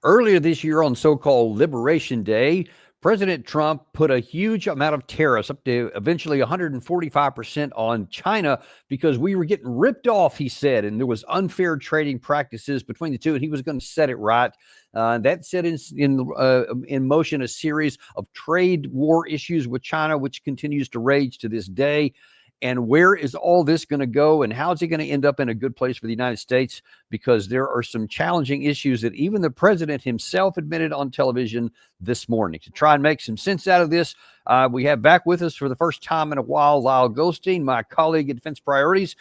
Earlier this year on so-called Liberation Day, President Trump put a huge amount of tariffs, up to eventually 145% on China, because we were getting ripped off, he said, and there was unfair trading practices between the two, and he was going to set it right. That set in motion a series of trade war issues with China, which continues to rage to this day. And where is all this going to go, and how is it going to end up in a good place for the United States? Because there are some challenging issues that even the president himself admitted on television this morning. To try and make some sense out of this, we have back with us for the first time in a while Lyle Goldstein, my colleague at Defense Priorities,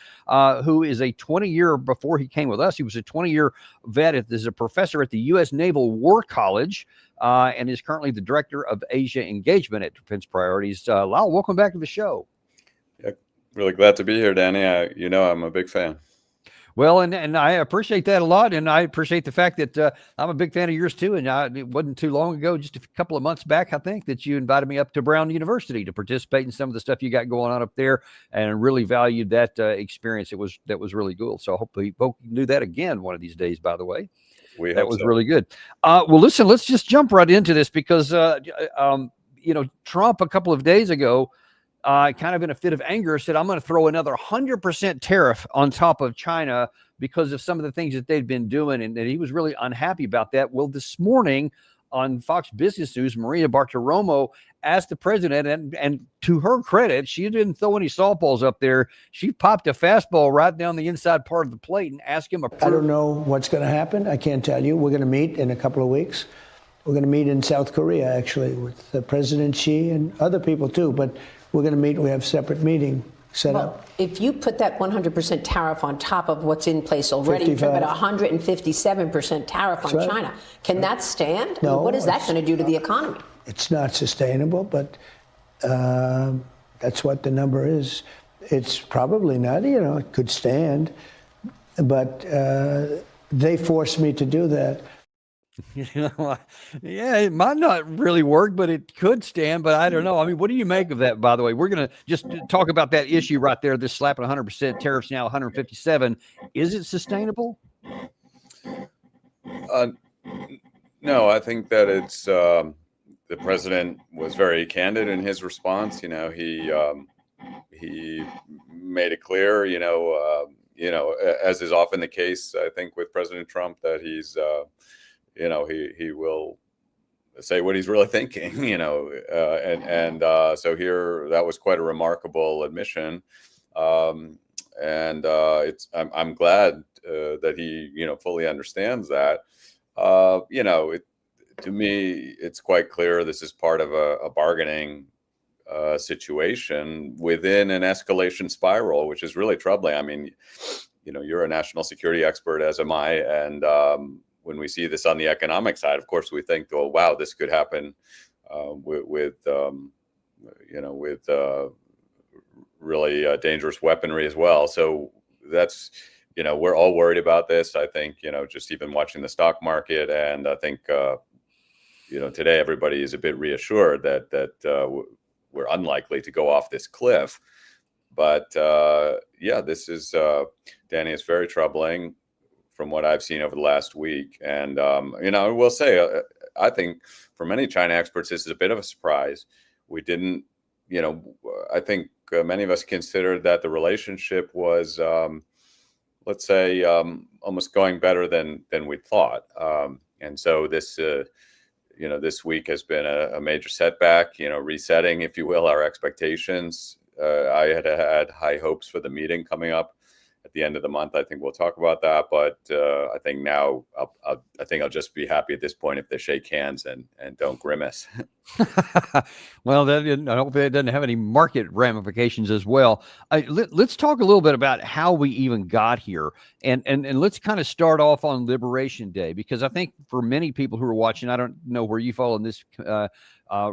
who is a 20-year, before he came with us, he was a 20-year vet as a professor at the U.S. Naval War College, and is currently the director of Asia Engagement at Defense Priorities. Lyle, welcome back to the show. Really glad to be here, Danny. I'm a big fan. Well, and I appreciate that a lot, and I appreciate the fact that I'm a big fan of yours too. And it wasn't too long ago, just a couple of months back, I think, that you invited me up to Brown University to participate in some of the stuff you got going on up there, and really valued that experience. That was really cool. So hopefully, we can do that again one of these days. By the way, that was really good. Well, listen, let's just jump right into this because Trump a couple of days ago, kind of in a fit of anger, said, I'm going to throw another 100% tariff on top of China because of some of the things that they've been doing. And he was really unhappy about that. Well, this morning on Fox Business News, Maria Bartiromo asked the president, and to her credit, she didn't throw any softballs up there. She popped a fastball right down the inside part of the plate and asked him. I don't know what's going to happen. I can't tell you. We're going to meet in a couple of weeks. We're going to meet in South Korea, actually, with President Xi and other people, too. But we're going to meet. We have a separate meeting set up. If you put that 100% tariff on top of what's in place already, you're talking about 157% tariff on China. Can that stand? No. What is that going to do to the economy? It's not sustainable, but that's what the number is. It's probably not, it could stand, but they forced me to do that. Yeah, it might not really work, but it could stand. But I don't know. I mean, what do you make of that, by the way? We're going to just talk about that issue right there. This slapping 100% tariffs, now 157. Is it sustainable? No, I think that it's the president was very candid in his response. He made it clear, as is often the case, I think, with President Trump, that he's he will say what he's really thinking, so here, that was quite a remarkable admission. I'm glad that he, fully understands that. To me, it's quite clear this is part of a bargaining situation within an escalation spiral, which is really troubling. I mean, you're a national security expert, as am I, and when we see this on the economic side, of course, we think, oh, wow, this could happen with really dangerous weaponry as well. So that's, we're all worried about this. I think, just even watching the stock market, and I think, today everybody is a bit reassured that we're unlikely to go off this cliff. But this is, Danny, it's very troubling from what I've seen over the last week. And, I will say, I think for many China experts, this is a bit of a surprise. We didn't, I think many of us considered that the relationship was, let's say, almost going better than we thought. And so this, this week has been a major setback, resetting, if you will, our expectations. I had high hopes for the meeting coming up at the end of the month. I think we'll talk about that, but I think now I'll just be happy at this point if they shake hands and don't grimace. Well, I hope that doesn't have any market ramifications as well. Let's talk a little bit about how we even got here, and let's kind of start off on Liberation Day, because I think for many people who are watching, I don't know where you fall in this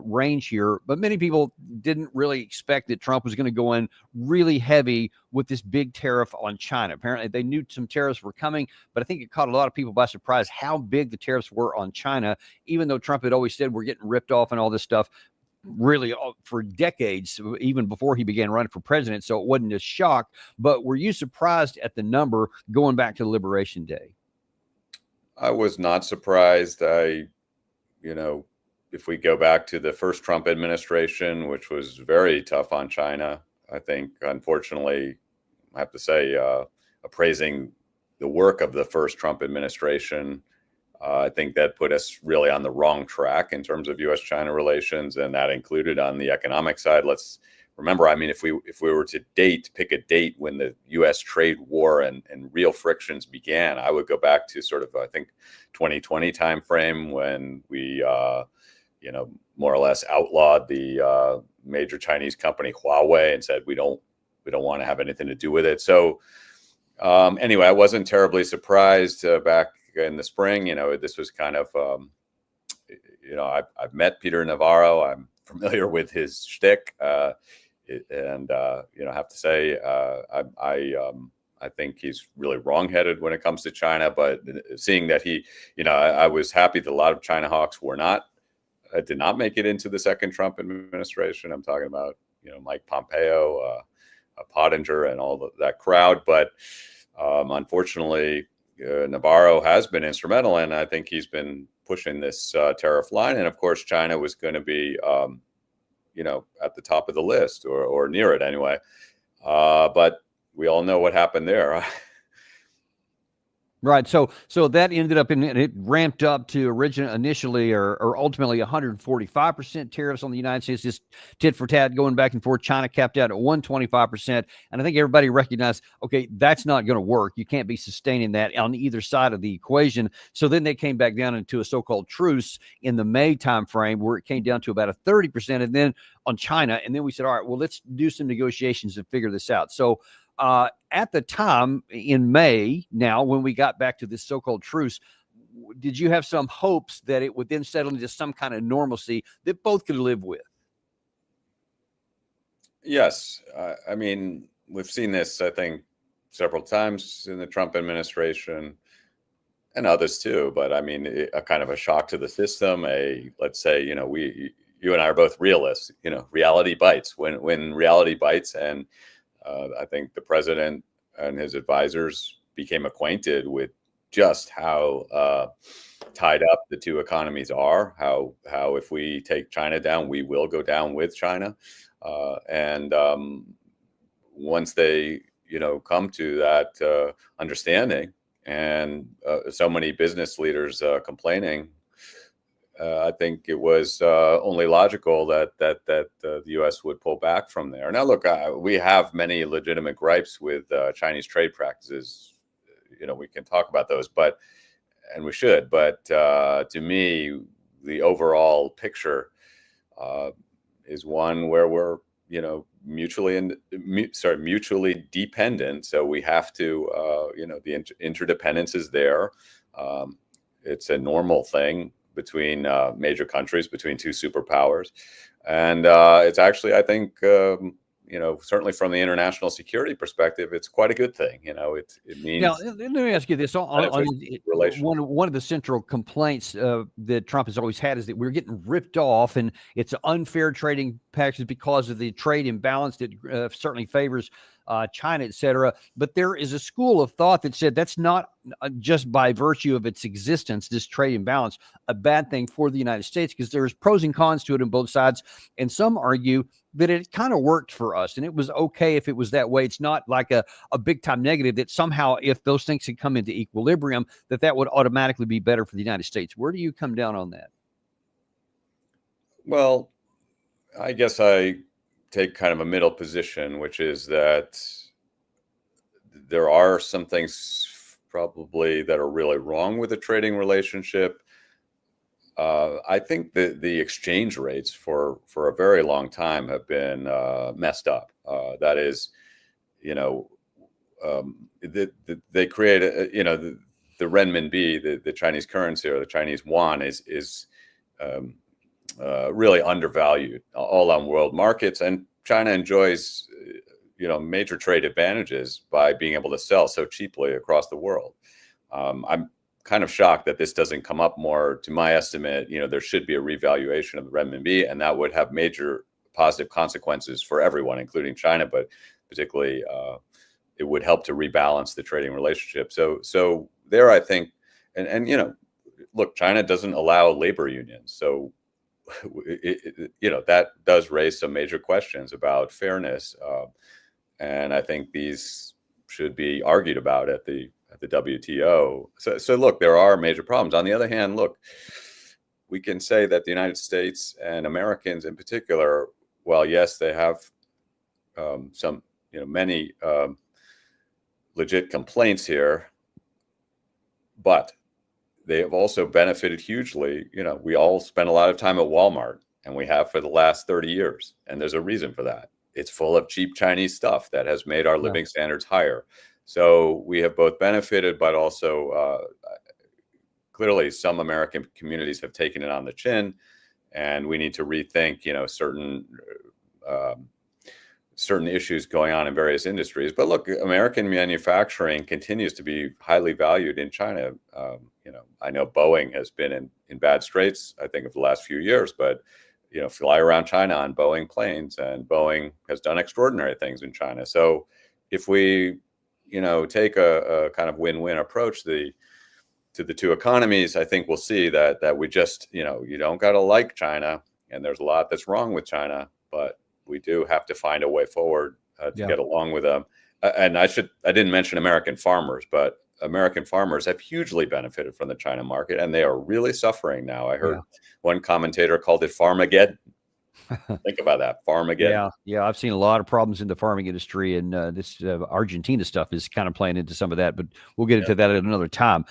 range here, but many people didn't really expect that Trump was going to go in really heavy with this big tariff on China. Apparently they knew some tariffs were coming, but I think it caught a lot of people by surprise how big the tariffs were on China, even though Trump had always said we're getting ripped off and all this stuff really for decades, even before he began running for president. So it wasn't a shock. But were you surprised at the number going back to Liberation Day? I was not surprised. If we go back to the first Trump administration, which was very tough on China, I think, unfortunately, I have to say, appraising the work of the first Trump administration, I think that put us really on the wrong track in terms of U.S.-China relations, and that included on the economic side. Let's remember, I mean, if we were to pick a date when the U.S. trade war and real frictions began, I would go back to sort of, I think, 2020 timeframe when we, more or less outlawed the major Chinese company Huawei and said we don't want to have anything to do with it. So anyway, I wasn't terribly surprised back in the spring. This was kind of, I've met Peter Navarro. I'm familiar with his shtick. And I have to say, I think he's really wrongheaded when it comes to China. But seeing that I was happy that a lot of China hawks did not make it into the second Trump administration. I'm talking about, Mike Pompeo, Pottinger, and all that crowd. But unfortunately, Navarro has been instrumental, and I think he's been pushing this tariff line. And of course, China was going to be at the top of the list or near it anyway. But we all know what happened there. Right. So that ended up it ramped up to initially or ultimately 145% tariffs on the United States, just tit for tat going back and forth. China capped out at 125%. And I think everybody recognized, okay, that's not going to work. You can't be sustaining that on either side of the equation. So then they came back down into a so-called truce in the May timeframe where it came down to about a 30%. And then on China. And then we said, all right, well, let's do some negotiations and figure this out. So at the time in May, now when we got back to this so-called truce, did you have some hopes that it would then settle into some kind of normalcy that both could live with? Yes. I mean, we've seen this, I think, several times in the Trump administration and others too. But I mean, a kind of a shock to the system. Let's say, you and I are both realists. Reality bites. When reality bites, and I think the president and his advisors became acquainted with just how tied up the two economies are. How if we take China down, we will go down with China. And once they come to that understanding, and so many business leaders complaining, I think it was only logical that the U.S. would pull back from there. Now, look, we have many legitimate gripes with Chinese trade practices. We can talk about those, and we should. But to me, the overall picture is one where we're mutually dependent. So we have to, the interdependence is there. It's a normal thing between major countries, between two superpowers. And it's actually, I think, certainly from the international security perspective, it's quite a good thing. It means. Now, let me ask you this. One of the central complaints that Trump has always had is that we're getting ripped off, and it's an unfair trading practice because of the trade imbalance that certainly favors China, et cetera. But there is a school of thought that said that's not just by virtue of its existence, this trade imbalance, a bad thing for the United States, because there's pros and cons to it on both sides. And some argue that it kind of worked for us and it was okay if it was that way. It's not like a big time negative, that somehow if those things had come into equilibrium, that would automatically be better for the United States. Where do you come down on that? Well, I guess I take kind of a middle position, which is that there are some things probably that are really wrong with the trading relationship. I think that the exchange rates for a very long time have been messed up. That is, they create the renminbi, the Chinese currency, or the Chinese yuan is really undervalued all on world markets, and China enjoys major trade advantages by being able to sell so cheaply across the world. I'm kind of shocked that this doesn't come up more. To my estimate, there should be a revaluation of the renminbi, and that would have major positive consequences for everyone, including China, but particularly it would help to rebalance the trading relationship. So there, I think and look, China doesn't allow labor unions, so that does raise some major questions about fairness, and I think these should be argued about at the WTO. So look, there are major problems. On the other hand, look, we can say that the United States and Americans in particular, well, yes, they have some, many legit complaints here, but they have also benefited hugely. We all spend a lot of time at Walmart, and we have for the last 30 years. And there's a reason for that. It's full of cheap Chinese stuff that has made our living standards higher. So we have both benefited, but also clearly some American communities have taken it on the chin, and we need to rethink, certain issues going on in various industries. But look, American manufacturing continues to be highly valued in China. I know Boeing has been in bad straits, I think, of the last few years, but fly around China on Boeing planes, and Boeing has done extraordinary things in China. So if we, take a kind of win-win approach to the two economies, I think we'll see that we just, you don't got to like China, and there's a lot that's wrong with China, but we do have to find a way forward to get along with them. And I didn't mention American farmers, but American farmers have hugely benefited from the China market, and they are really suffering now. I heard one commentator called it Farmageddon. Think about that, Farmageddon. Yeah. I've seen a lot of problems in the farming industry, and this Argentina stuff is kind of playing into some of that, but we'll get into that at another time.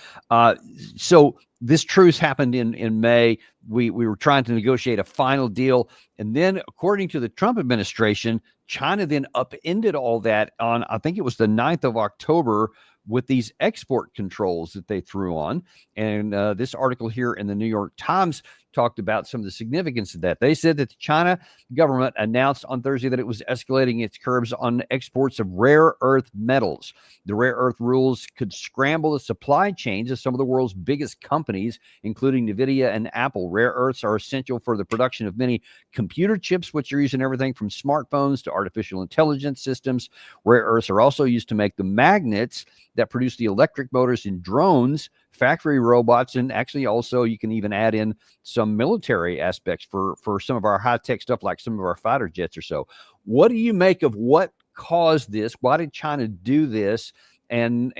So this truce happened in May. We were trying to negotiate a final deal, and then, according to the Trump administration, China then upended all that on, I think it was the 9th of October, with these export controls that they threw on. And this article here in the New York Times talked about some of the significance of that. They said that the China government announced on Thursday that it was escalating its curbs on exports of rare earth metals. The rare earth rules could scramble the supply chains of some of the world's biggest companies, including NVIDIA and Apple. Rare earths are essential for the production of many computer chips, which are used in everything from smartphones to artificial intelligence systems. Rare earths are also used to make the magnets that produce the electric motors in drones, factory robots, and actually also you can even add in some military aspects for some of our high-tech stuff, like some of our fighter jets or so. What do you make of what caused this? Why did China do this? And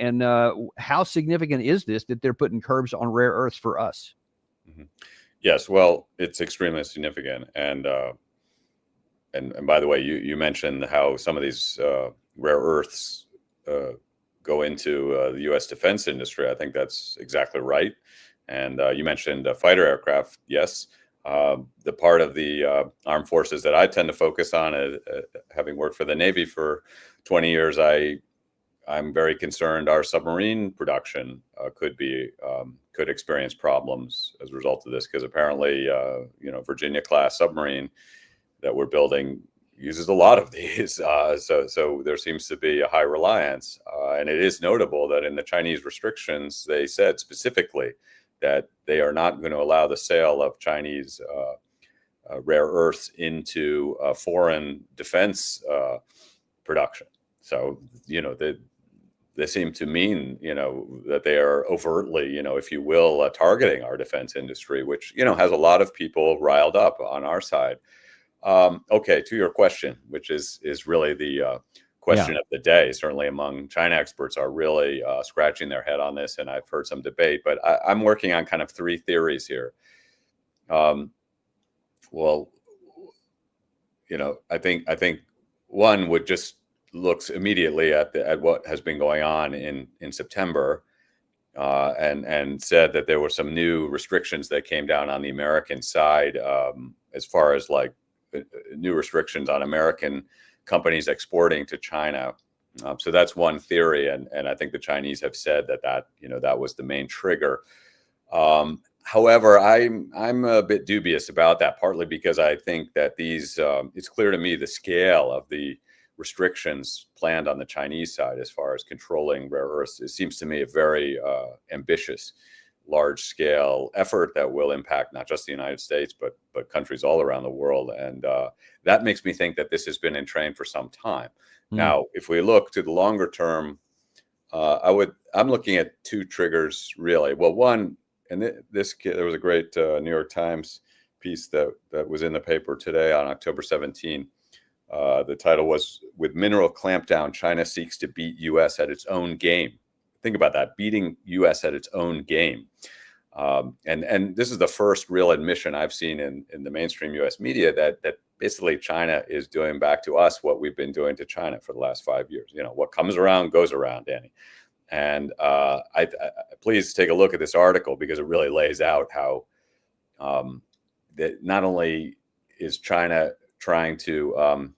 how significant is this that they're putting curbs on rare earths for us? Mm-hmm. Yes, well, it's extremely significant. And by the way, you mentioned how some of these rare earths go into the U.S. defense industry. I think that's exactly right. And you mentioned fighter aircraft. Yes, the part of the armed forces that I tend to focus on, having worked for the Navy for 20 years, I'm very concerned our submarine production could experience problems as a result of this, because apparently, Virginia class submarine that we're building uses a lot of these. So there seems to be a high reliance. And it is notable that in the Chinese restrictions, they said specifically that they are not going to allow the sale of Chinese rare earths into foreign defense production. So, they seem to mean, that they are overtly, if you will, targeting our defense industry, which, has a lot of people riled up on our side. Okay, to your question, which is really the question of the day. Certainly among China experts are really scratching their head on this, and I've heard some debate, but I'm working on kind of three theories here. Well, I think one would just looks immediately at what has been going on in September, and said that there were some new restrictions that came down on the American side, as far as like new restrictions on American companies exporting to China. So that's one theory, and I think the Chinese have said that was the main trigger. However, I'm a bit dubious about that, partly because I think that these it's clear to me the scale of the restrictions planned on the Chinese side as far as controlling rare earths. It seems to me a very ambitious, large-scale effort that will impact not just the United States, but countries all around the world. And that makes me think that this has been in train for some time. Now, if we look to the longer term, I'm looking at two triggers really. Well, one, and there was a great New York Times piece that was in the paper today on October 17. The title was, "With Mineral Clampdown, China Seeks to Beat U.S. at Its Own Game." Think about that, beating U.S. at its own game. And this is the first real admission I've seen in the mainstream U.S. media that basically China is doing back to us what we've been doing to China for the last 5 years. What comes around goes around, Danny. And I please take a look at this article, because it really lays out how that not only is China trying to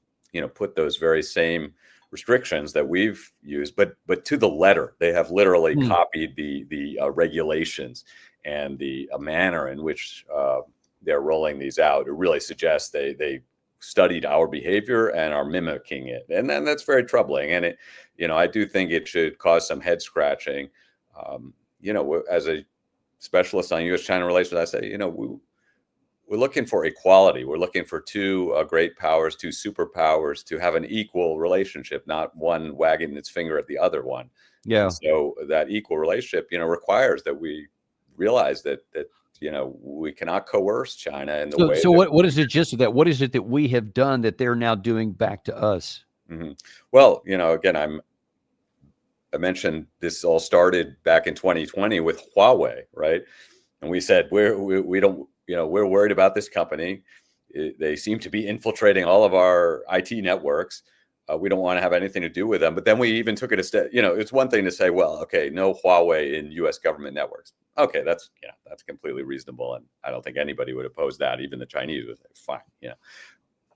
put those very same restrictions that we've used, but to the letter. They have literally copied the regulations and the manner in which they're rolling these out. It really suggests they studied our behavior and are mimicking it, and then that's very troubling. And I do think it should cause some head scratching. As a specialist on U.S.-China relations, I say, we're looking for equality. We're looking for two great powers, two superpowers, to have an equal relationship, not one wagging its finger at the other one. Yeah. And so that equal relationship, requires that we realize that we cannot coerce China in the way. So what is the gist of that? What is it that we have done that they're now doing back to us? Mm-hmm. Well, again, I mentioned this all started back in 2020 with Huawei, right? And we said we don't. We're worried about this company. They seem to be infiltrating all of our IT networks. We don't want to have anything to do with them. But then we even took it a step. It's one thing to say, well, okay, no Huawei in U.S. government networks. Okay, that's completely reasonable, and I don't think anybody would oppose that. Even the Chinese would say, fine,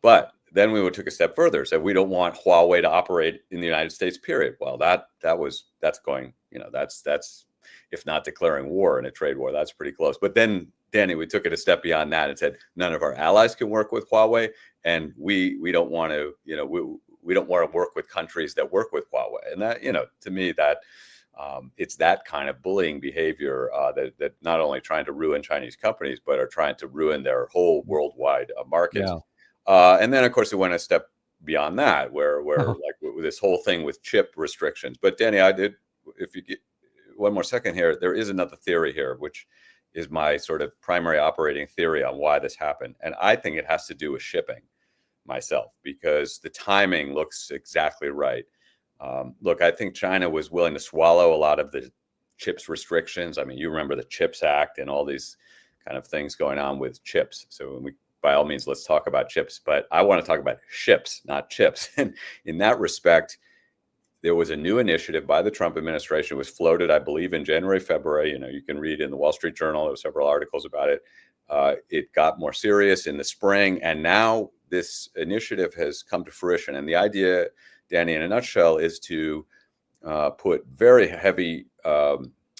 But then we took a step further, said we don't want Huawei to operate in the United States. Period. Well, that's going. That's if not declaring war in a trade war, that's pretty close. But then, Danny, we took it a step beyond that and said none of our allies can work with Huawei, and we don't want to, we don't want to work with countries that work with Huawei. And that, to me, that it's that kind of bullying behavior that not only trying to ruin Chinese companies, but are trying to ruin their whole worldwide markets. Yeah. And then, of course, it went a step beyond that, where like with this whole thing with chip restrictions. But Danny, if you get one more second here, there is another theory here, which is my sort of primary operating theory on why this happened. And I think it has to do with shipping myself, because the timing looks exactly right. Look, I think China was willing to swallow a lot of the chips restrictions. I mean, you remember the CHIPS Act and all these kind of things going on with chips. So by all means, let's talk about chips. But I want to talk about ships, not chips. And in that respect, there was a new initiative by the Trump administration. It was floated, I believe, in January, February. You can read in the Wall Street Journal. There were several articles about it. It got more serious in the spring, and now this initiative has come to fruition. And the idea, Danny, in a nutshell, is to put very heavy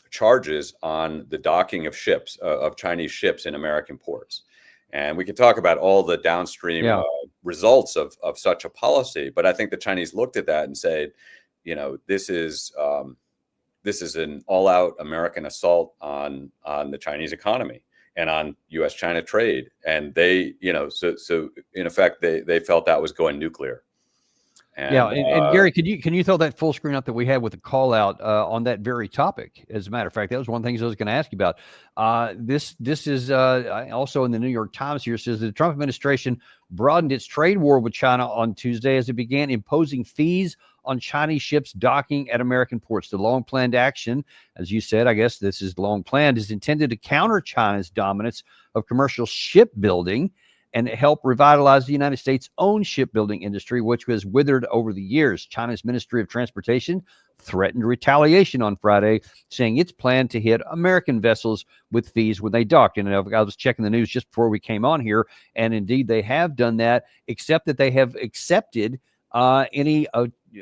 charges on the docking of ships, of Chinese ships in American ports. And we could talk about all the downstream results of such a policy. But I think the Chinese looked at that and said, this is an all-out American assault on the Chinese economy and on U.S.-China trade. And they, so in effect, they felt that was going nuclear. And Gary, can you throw that full screen up that we had with the call out on that very topic? As a matter of fact, that was one of the things I was going to ask you about. This is also in the New York Times here. Says the Trump administration broadened its trade war with China on Tuesday as it began imposing fees on Chinese ships docking at American ports. The long-planned action, as you said, I guess this is long-planned, is intended to counter China's dominance of commercial shipbuilding and help revitalize the United States' own shipbuilding industry, which was withered over the years. China's Ministry of Transportation threatened retaliation on Friday, saying it's planned to hit American vessels with fees when they dock. And I was checking the news just before we came on here, and indeed they have done that, except that they have accepted any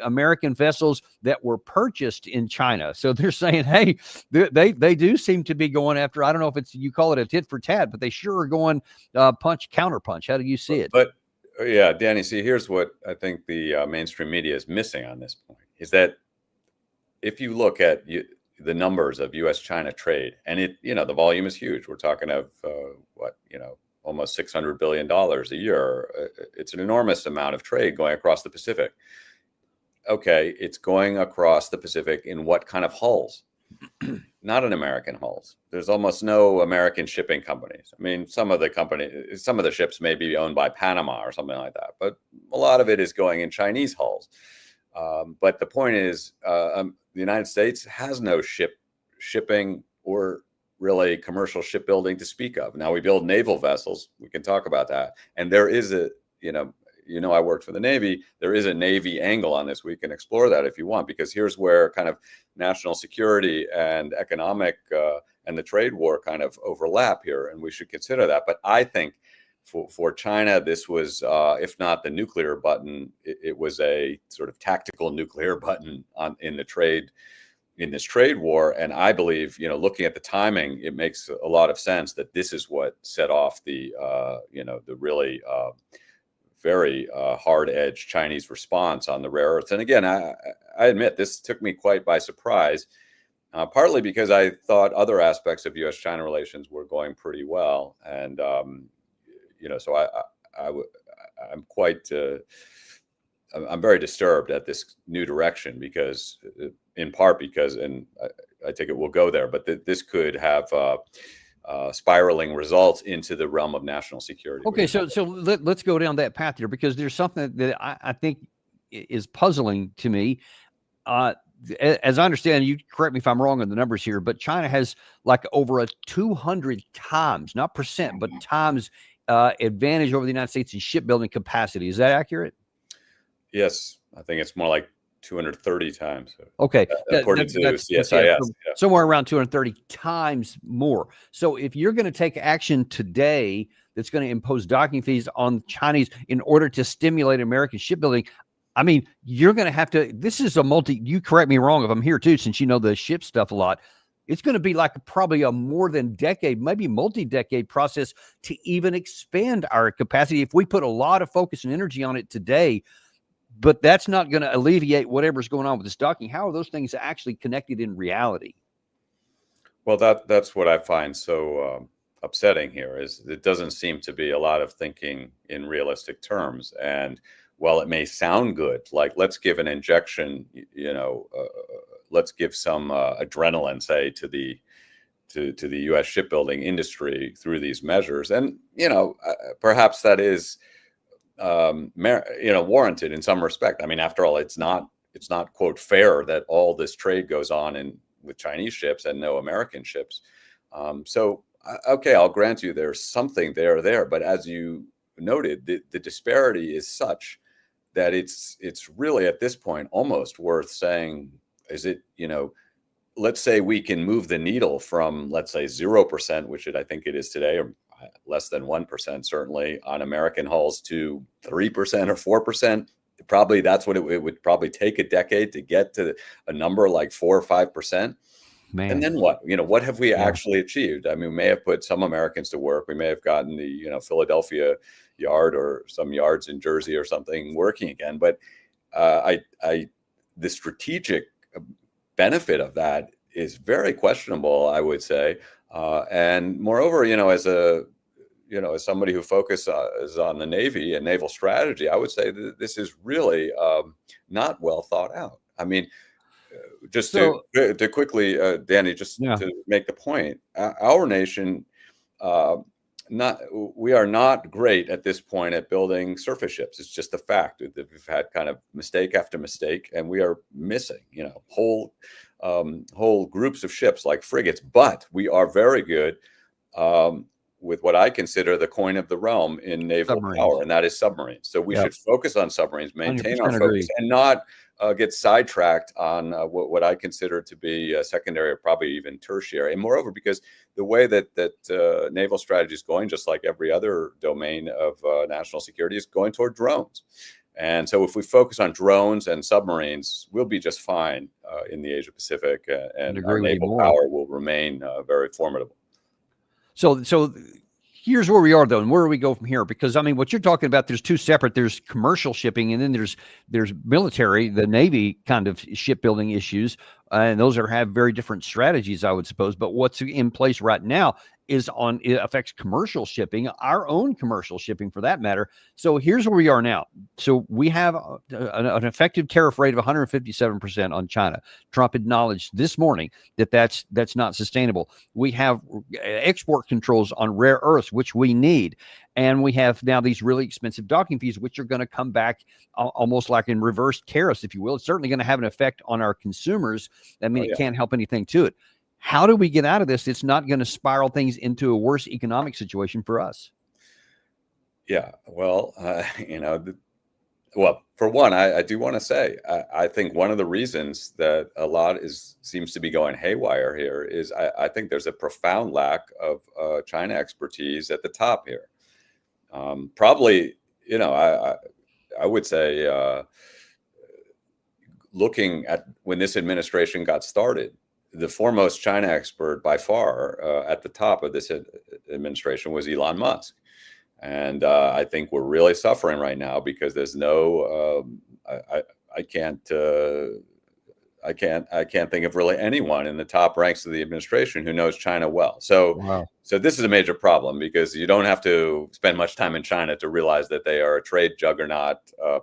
American vessels that were purchased in China. So they're saying, hey, they do seem to be going after, I don't know if it's, you call it a tit for tat, but they sure are going punch, counter punch. How do you see it? But yeah, Danny, see, here's what I think the mainstream media is missing on this point, is that if you look at the numbers of U.S.-China trade, and the volume is huge. We're talking of almost $600 billion a year. It's an enormous amount of trade going across the Pacific. okay, it's going across the Pacific in what kind of hulls? Not in American hulls. There's almost no American shipping companies. I mean, some of the ships may be owned by Panama or something like that, but a lot of it is going in Chinese hulls. But the point is, the United States has no shipping or really commercial shipbuilding to speak of. Now we build naval vessels. We can talk about that. And there is I worked for the Navy. There is a Navy angle on this. We can explore that if you want, because here's where kind of national security and economic and the trade war kind of overlap here, and we should consider that. But I think for China, this was, if not the nuclear button, it was a sort of tactical nuclear button in this trade war. And I believe, looking at the timing, it makes a lot of sense that this is what set off the really very hard-edged Chinese response on the rare earths. And again, I admit this took me quite by surprise, partly because I thought other aspects of U.S.-China relations were going pretty well. And, so I'm quite, I'm very disturbed at this new direction in part because, and I take it we'll go there, but this could have spiraling results into the realm of national security. Okay, so let's go down that path here, because there's something that I think is puzzling to me. As I understand, you correct me if I'm wrong on the numbers here, but China has like over a 200 times, not percent, but times advantage over the United States in shipbuilding capacity. Is that accurate? Yes, I think it's more like 230 times. Okay. According to CSIS. Somewhere around 230 times more. So if you're going to take action today that's going to impose docking fees on Chinese in order to stimulate American shipbuilding, I mean, you're going to have to, this is you correct me wrong if I'm here too, since you know the ship stuff a lot. It's going to be like probably a more than decade, maybe multi-decade process to even expand our capacity if we put a lot of focus and energy on it today. But that's not going to alleviate whatever's going on with this docking. How are those things actually connected in reality? Well, that's what I find so upsetting here is it doesn't seem to be a lot of thinking in realistic terms. And while it may sound good, like let's give an injection, let's give some adrenaline, say, to the U.S. shipbuilding industry through these measures, and perhaps that is warranted in some respect. I mean, after all, it's not quote fair that all this trade goes on with Chinese ships and no American ships. So okay, I'll grant you there's something there, but as you noted, the disparity is such that it's really at this point almost worth saying, is it, let's say we can move the needle from, let's say 0%, which I think it is today, or less than 1% certainly on American hulls, to 3% or 4%. Probably that's what it would probably take a decade to get to a number like 4 or 5%. Man. And then what? What have we actually achieved? I mean, we may have put some Americans to work. We may have gotten the Philadelphia yard or some yards in Jersey or something working again. But the strategic benefit of that is very questionable, I would say. And moreover, as somebody who focuses on the Navy and naval strategy, I would say that this is really not well thought out. I mean, just to quickly, Danny, to make the point, our nation, we are not great at this point at building surface ships. It's just a fact that we've had kind of mistake after mistake, and we are missing, whole groups of ships like frigates. But we are very good with what I consider the coin of the realm in naval power, and that is submarines. So we should focus on submarines, maintain our focus, and not get sidetracked on what I consider to be secondary or probably even tertiary. And moreover, because the way that naval strategy is going, just like every other domain of national security, is going toward drones. And so if we focus on drones and submarines, we'll be just fine in the Asia Pacific, and our naval power will remain very formidable. So here's where we are, though, and where do we go from here? Because, I mean, what you're talking about, there's two separate. There's commercial shipping, and then there's military, the Navy kind of shipbuilding issues, and those have very different strategies, I would suppose. But what's in place right now, it affects commercial shipping, our own commercial shipping for that matter. So here's where we are now. So we have an effective tariff rate of 157% on China. Trump acknowledged this morning that that's not sustainable. We have export controls on rare earths, which we need. And we have now these really expensive docking fees, which are going to come back almost like in reverse tariffs, if you will. It's certainly going to have an effect on our consumers. I mean, it can't help anything to it. How do we get out of this? It's not going to spiral things into a worse economic situation for us. Yeah, well, well, for one, I do want to say, I think one of the reasons that a lot seems to be going haywire here is I think there's a profound lack of China expertise at the top here. Probably, I would say, looking at when this administration got started, the foremost China expert by far at the top of this administration was Elon Musk. And I think we're really suffering right now because there's no, I can't think of really anyone in the top ranks of the administration who knows China well. So, So this is a major problem because you don't have to spend much time in China to realize that they are a trade juggernaut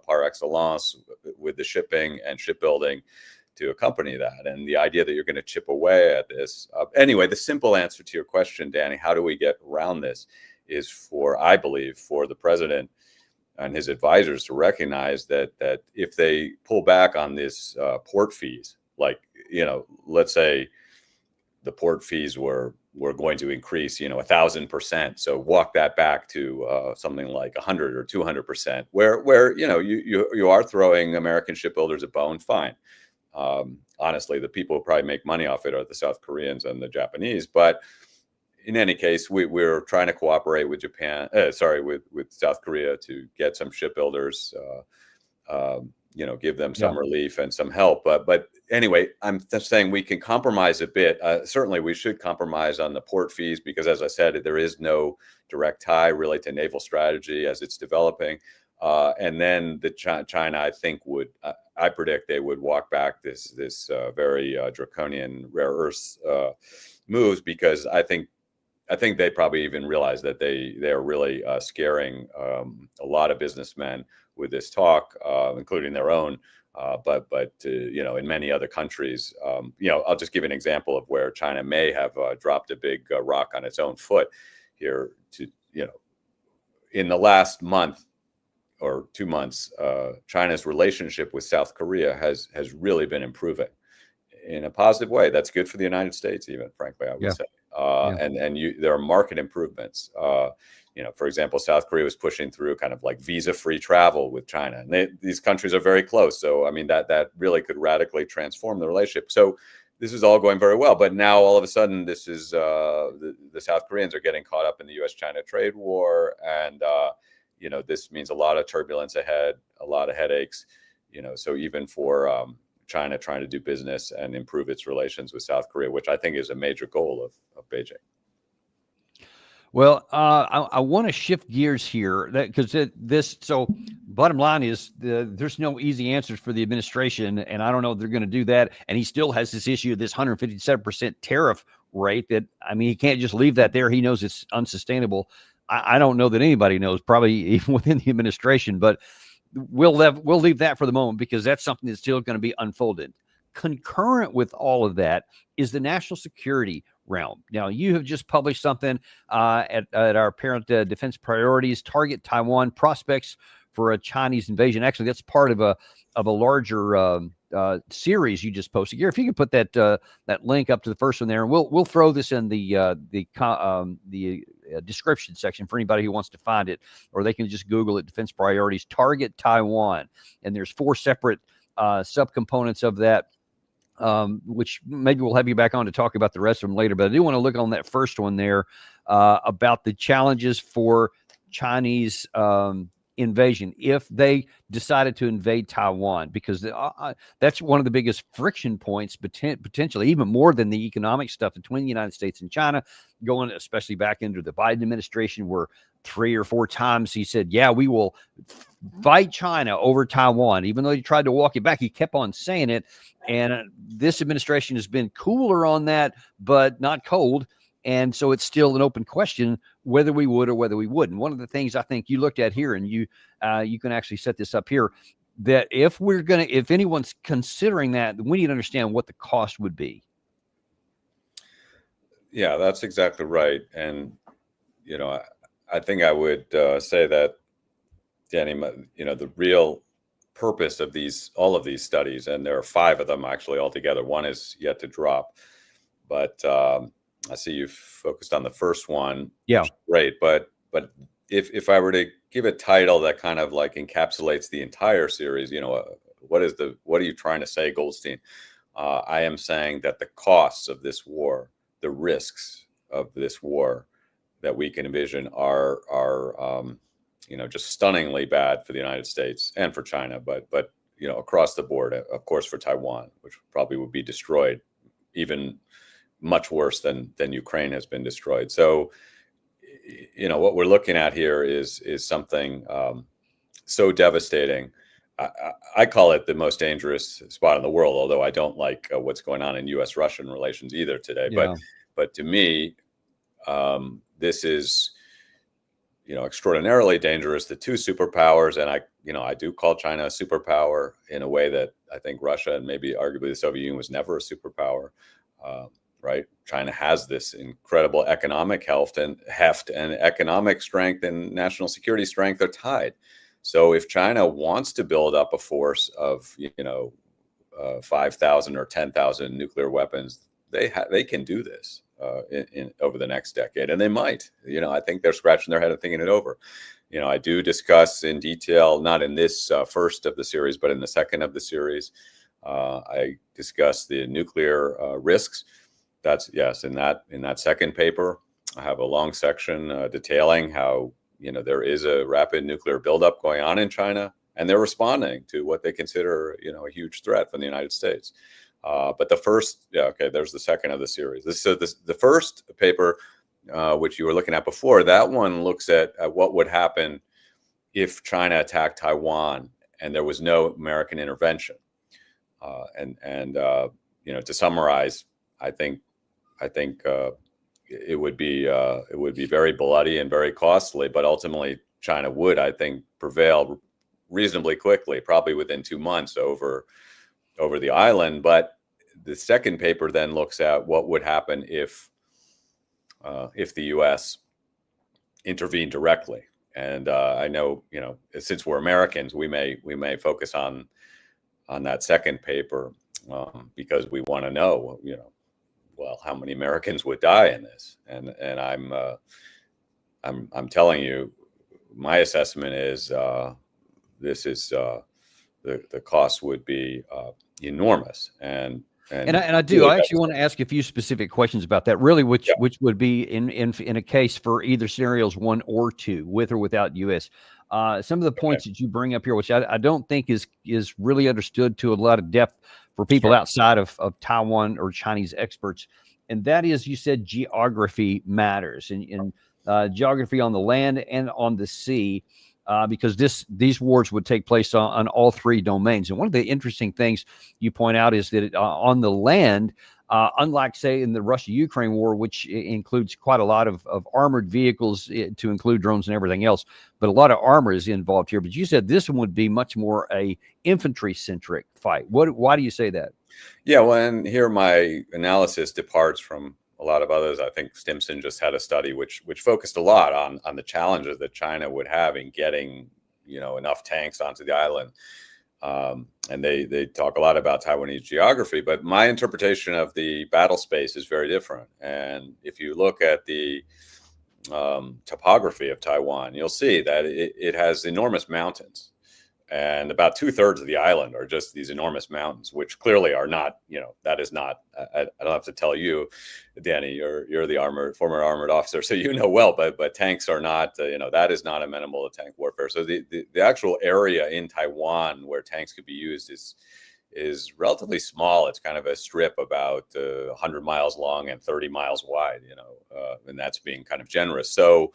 par excellence with the shipping and shipbuilding to accompany that. And the idea that you're going to chip away at this. Anyway, the simple answer to your question, Danny, how do we get around this, is I believe, for the president and his advisors to recognize that if they pull back on this port fees, like, let's say the port fees were going to increase, 1,000%. So walk that back to something like 100 or 200%, where you are throwing American shipbuilders a bone. Fine. Honestly, the people who probably make money off it are the South Koreans and the Japanese. But in any case, we're trying to cooperate with with South Korea to get some shipbuilders, give them some relief and some help. But anyway, I'm just saying we can compromise a bit. Certainly, we should compromise on the port fees because, as I said, there is no direct tie really to naval strategy as it's developing. And then China, I think, I predict they would walk back this very draconian rare earths moves, because I think they probably even realize that they're really scaring a lot of businessmen with this talk, including their own. But in many other countries, I'll just give an example of where China may have dropped a big rock on its own foot here. In the last month or 2 months, China's relationship with South Korea has really been improving in a positive way. That's good for the United States, even, frankly, I would say. There are market improvements. For example, South Korea was pushing through kind of like visa-free travel with China, and these countries are very close. So, I mean, that really could radically transform the relationship. So, this is all going very well. But now, all of a sudden, this is the South Koreans are getting caught up in the U.S.-China trade war, and this means a lot of turbulence ahead, a lot of headaches. So even for China trying to do business and improve its relations with South Korea, which I think is a major goal of Beijing. Well, I want to shift gears here because so bottom line is there's no easy answers for the administration, and I don't know if they're going to do that. And he still has this issue of this 157% tariff rate that, I mean, he can't just leave that there. He knows it's unsustainable. I don't know that anybody knows, probably even within the administration, but we'll leave that for the moment because that's something that's still going to be unfolded. Concurrent with all of that is the national security realm. Now, you have just published something at our parent defense priorities, target Taiwan prospects for a Chinese invasion. Actually, that's part of a larger series you just posted here. If you could put that link up to the first one there, and we'll throw this in the description section for anybody who wants to find it, or they can just Google it, defense priorities, target Taiwan. And there's 4 separate subcomponents of that, which maybe we'll have you back on to talk about the rest of them later. But I do want to look on that first one there about the challenges for Chinese invasion if they decided to invade Taiwan, because that's one of the biggest friction points, potentially even more than the economic stuff between the United States and China, going especially back into the Biden administration, where 3 or 4 times he said, yeah, we will fight China over Taiwan. Even though he tried to walk it back, he kept on saying it. And this administration has been cooler on that, but not cold. And so it's still an open question whether we would or whether we wouldn't. One of the things I think you looked at here, and you can actually set this up here, that if anyone's considering that, we need to understand what the cost would be. Yeah, that's exactly right. And, I think I would say that, Danny, the real purpose of all of these studies, and there are 5 of them actually altogether. One is yet to drop, but I see you've focused on the first one. Yeah, great. But if I were to give a title that kind of like encapsulates the entire series, what are you trying to say, Goldstein? I am saying that the costs of this war, the risks of this war that we can envision are just stunningly bad for the United States and for China, but across the board, of course, for Taiwan, which probably would be destroyed, even much worse than Ukraine has been destroyed. So, what we're looking at here is something so devastating. I call it the most dangerous spot in the world, although I don't like what's going on in U.S.-Russian relations either today. Yeah. But to me, this is extraordinarily dangerous. The 2 superpowers, and I do call China a superpower in a way that I think Russia and maybe arguably the Soviet Union was never a superpower. Right? China has this incredible economic heft and economic strength and national security strength are tied. So if China wants to build up a force of 5,000 or 10,000 nuclear weapons, they can do this in over the next decade, and they might. I think they're scratching their head and thinking it over. I do discuss in detail, not in this first of the series, but in the second of the series, I discuss the nuclear risks. That's in that second paper. I have a long section detailing how there is a rapid nuclear buildup going on in China, and they're responding to what they consider a huge threat from the United States. But the first, there's the second of the series. The first paper, which you were looking at before, that one looks at what would happen if China attacked Taiwan and there was no American intervention. To summarize, I think it would be very bloody and very costly, but ultimately China would, I think, prevail reasonably quickly, probably within 2 months over the island. But the second paper then looks at what would happen if the U.S. intervened directly. And I know, since we're Americans, we may focus on that second paper because we want to know, how many Americans would die in this. And I'm telling you, my assessment is this is the cost would be enormous. And I actually want to ask a few specific questions about that, really, which would be in a case for either scenarios 1 or 2, with or without U.S. Some of the points that you bring up here, which I don't think is really understood to a lot of depth for people outside of Taiwan or Chinese experts, and that is, you said geography matters, and geography on the land and on the sea. Because these wars would take place on all 3 domains. And one of the interesting things you point out is that on the land, unlike, say, in the Russia-Ukraine war, which includes quite a lot of armored vehicles to include drones and everything else, but a lot of armor is involved here. But you said this one would be much more a infantry-centric fight. Why do you say that? Yeah, well, and here my analysis departs from a lot of others. I think Stimson just had a study which focused a lot on the challenges that China would have in getting enough tanks onto the island, and they talk a lot about Taiwanese geography. But my interpretation of the battle space is very different. And if you look at the topography of Taiwan, you'll see that it has enormous mountains. And about 2/3 of the island are just these enormous mountains, which clearly are not, that is not, I don't have to tell you, Danny, you're the former armored officer, so well, but tanks are not, that is not amenable to tank warfare. So the actual area in Taiwan where tanks could be used is relatively small. It's kind of a strip about 100 miles long and 30 miles wide, and that's being kind of generous. So,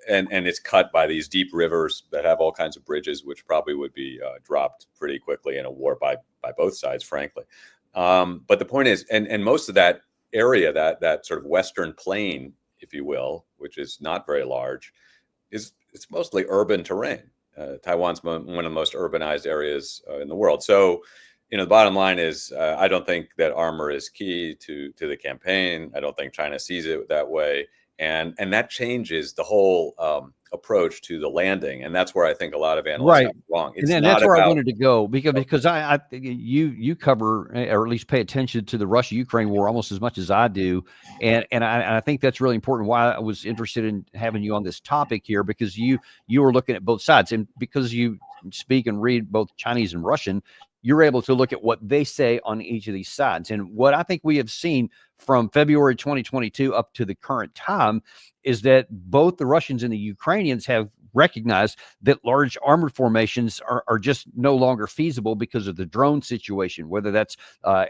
and it's cut by these deep rivers that have all kinds of bridges, which probably would be dropped pretty quickly in a war by both sides, frankly. But the point is, and most of that area, that sort of Western plain, if you will, which is not very large, it's mostly urban terrain. Taiwan's one of the most urbanized areas in the world. So, the bottom line is, I don't think that armor is key to the campaign. I don't think China sees it that way, and that changes the whole approach to the landing. And that's where I think a lot of analysts Right. are wrong. And then that's where I wanted to go, because you cover, or at least pay attention to the Russia-Ukraine war almost as much as I do, and I think that's really important. Why I was interested in having you on this topic here, because you were looking at both sides, and because you speak and read both Chinese and Russian, you're able to look at what they say on each of these sides. And what I think we have seen from February 2022 up to the current time is that both the Russians and the Ukrainians have recognized that large armored formations are just no longer feasible because of the drone situation, whether that's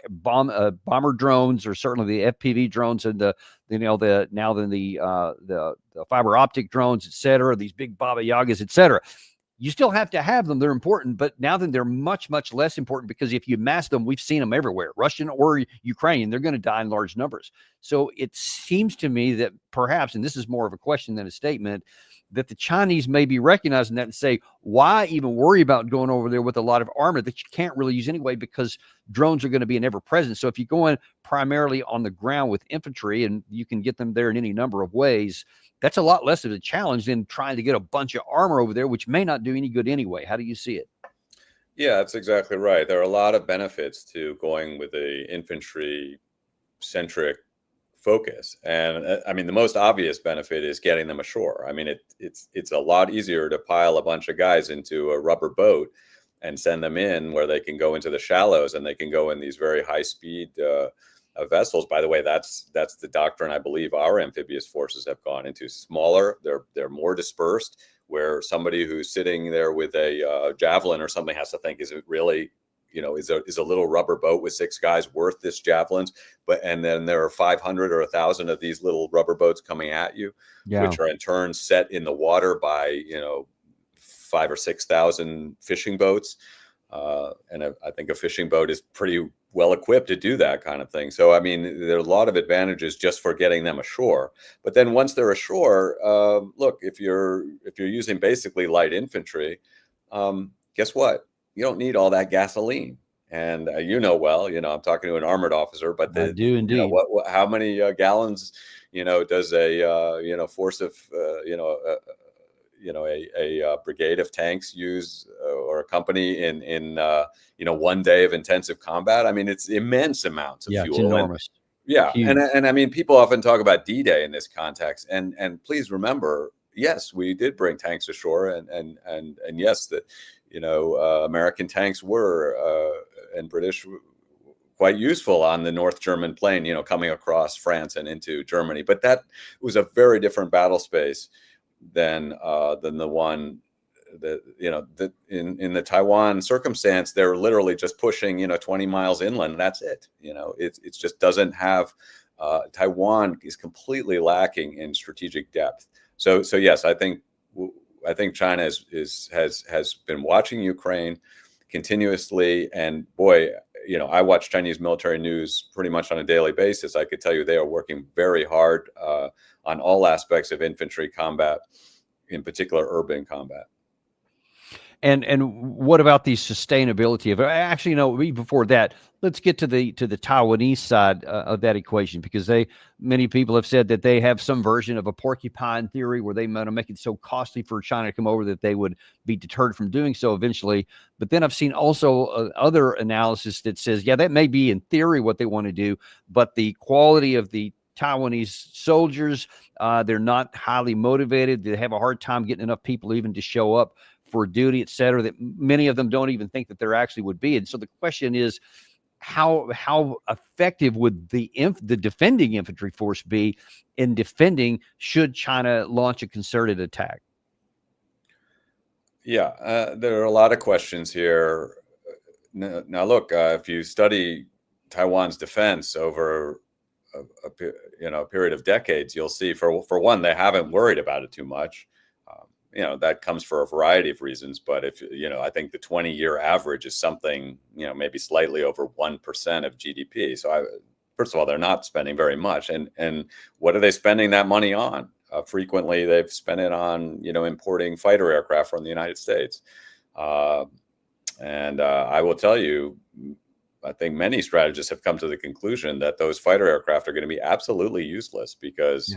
bomber drones or certainly the FPV drones and the fiber optic drones, et cetera, these big Baba Yagas, et cetera. You still have to have them. They're important, but now then they're much, much less important, because if you mass them, we've seen them everywhere, Russian or Ukrainian, they're going to die in large numbers. So it seems to me that perhaps, and this is more of a question than a statement, that the Chinese may be recognizing that and say, why even worry about going over there with a lot of armor that you can't really use anyway, because drones are going to be an ever present. So if you go in primarily on the ground with infantry, and you can get them there in any number of ways, that's a lot less of a challenge than trying to get a bunch of armor over there, which may not do any good anyway. How do you see it? Yeah, that's exactly right. There are a lot of benefits to going with a infantry-centric focus. And I mean, the most obvious benefit is getting them ashore. I mean, it's a lot easier to pile a bunch of guys into a rubber boat and send them in where they can go into the shallows, and they can go in these very high-speed vessels. By the way, that's the doctrine I believe our amphibious forces have gone into. Smaller, they're more dispersed, where somebody who's sitting there with a javelin or something has to think, is it really, is a little rubber boat with 6 guys worth this javelins? And then there are 500 or 1,000 of these little rubber boats coming at you, which are in turn set in the water by 5,000 or 6,000 fishing boats. And I think a fishing boat is pretty well equipped to do that kind of thing. So, I mean, there are a lot of advantages just for getting them ashore. But then once they're ashore, look, if you're using basically light infantry, guess what? You don't need all that gasoline. And well, I'm talking to an armored officer, but I do indeed. How many gallons, does a force of, a brigade of tanks use, or a company in 1 day of intensive combat? I mean, it's immense amounts of fuel. It's enormous. And I mean, people often talk about D-Day in this context, and please remember, yes, we did bring tanks ashore, and yes, that American tanks were and British quite useful on the North German plain, coming across France and into Germany. But that was a very different battle space than the one that in the Taiwan circumstance. They're literally just pushing 20 miles inland. That's it. It just doesn't have. Taiwan is completely lacking in strategic depth. So yes, I think China has been watching Ukraine continuously, and boy, I watch Chinese military news pretty much on a daily basis. I could tell you they are working very hard on all aspects of infantry combat, in particular urban combat. And what about the sustainability of it? Actually, no, before that, let's get to the Taiwanese side of that equation, because many people have said that they have some version of a porcupine theory where they want to make it so costly for China to come over that they would be deterred from doing so eventually. But then I've seen also other analysis that says, yeah, that may be in theory what they want to do, but the quality of the Taiwanese soldiers, they're not highly motivated. They have a hard time getting enough people even to show up for duty, et cetera, that many of them don't even think that there actually would be. And so the question is, how effective would the defending infantry force be in defending should China launch a concerted attack? Yeah, there are a lot of questions here. Now, look, if you study Taiwan's defense over a period of decades, you'll see for one, they haven't worried about it too much. That comes for a variety of reasons, but I think the 20-year average is something, maybe slightly over 1% of GDP. So first of all, they're not spending very much. And what are they spending that money on? Frequently, they've spent it on, importing fighter aircraft from the United States. And I will tell you, I think many strategists have come to the conclusion that those fighter aircraft are going to be absolutely useless because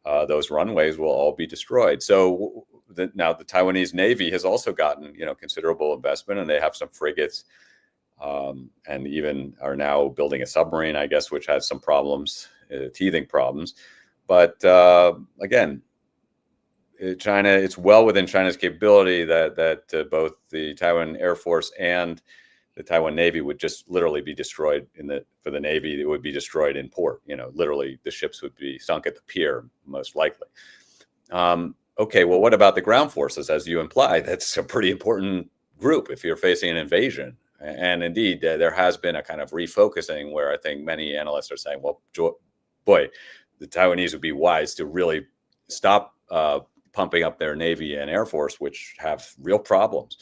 those runways will all be destroyed. So now the Taiwanese Navy has also gotten, considerable investment, and they have some frigates, and even are now building a submarine, I guess, which has some problems, teething problems. But again, China, it's well within China's capability that both the Taiwan Air Force and the Taiwan Navy would just literally be destroyed for the Navy. It would be destroyed in port. Literally the ships would be sunk at the pier, most likely. Okay, well, what about the ground forces? As you imply, that's a pretty important group if you're facing an invasion. And indeed, there has been a kind of refocusing where I think many analysts are saying, well, boy, the Taiwanese would be wise to really stop pumping up their Navy and Air Force, which have real problems,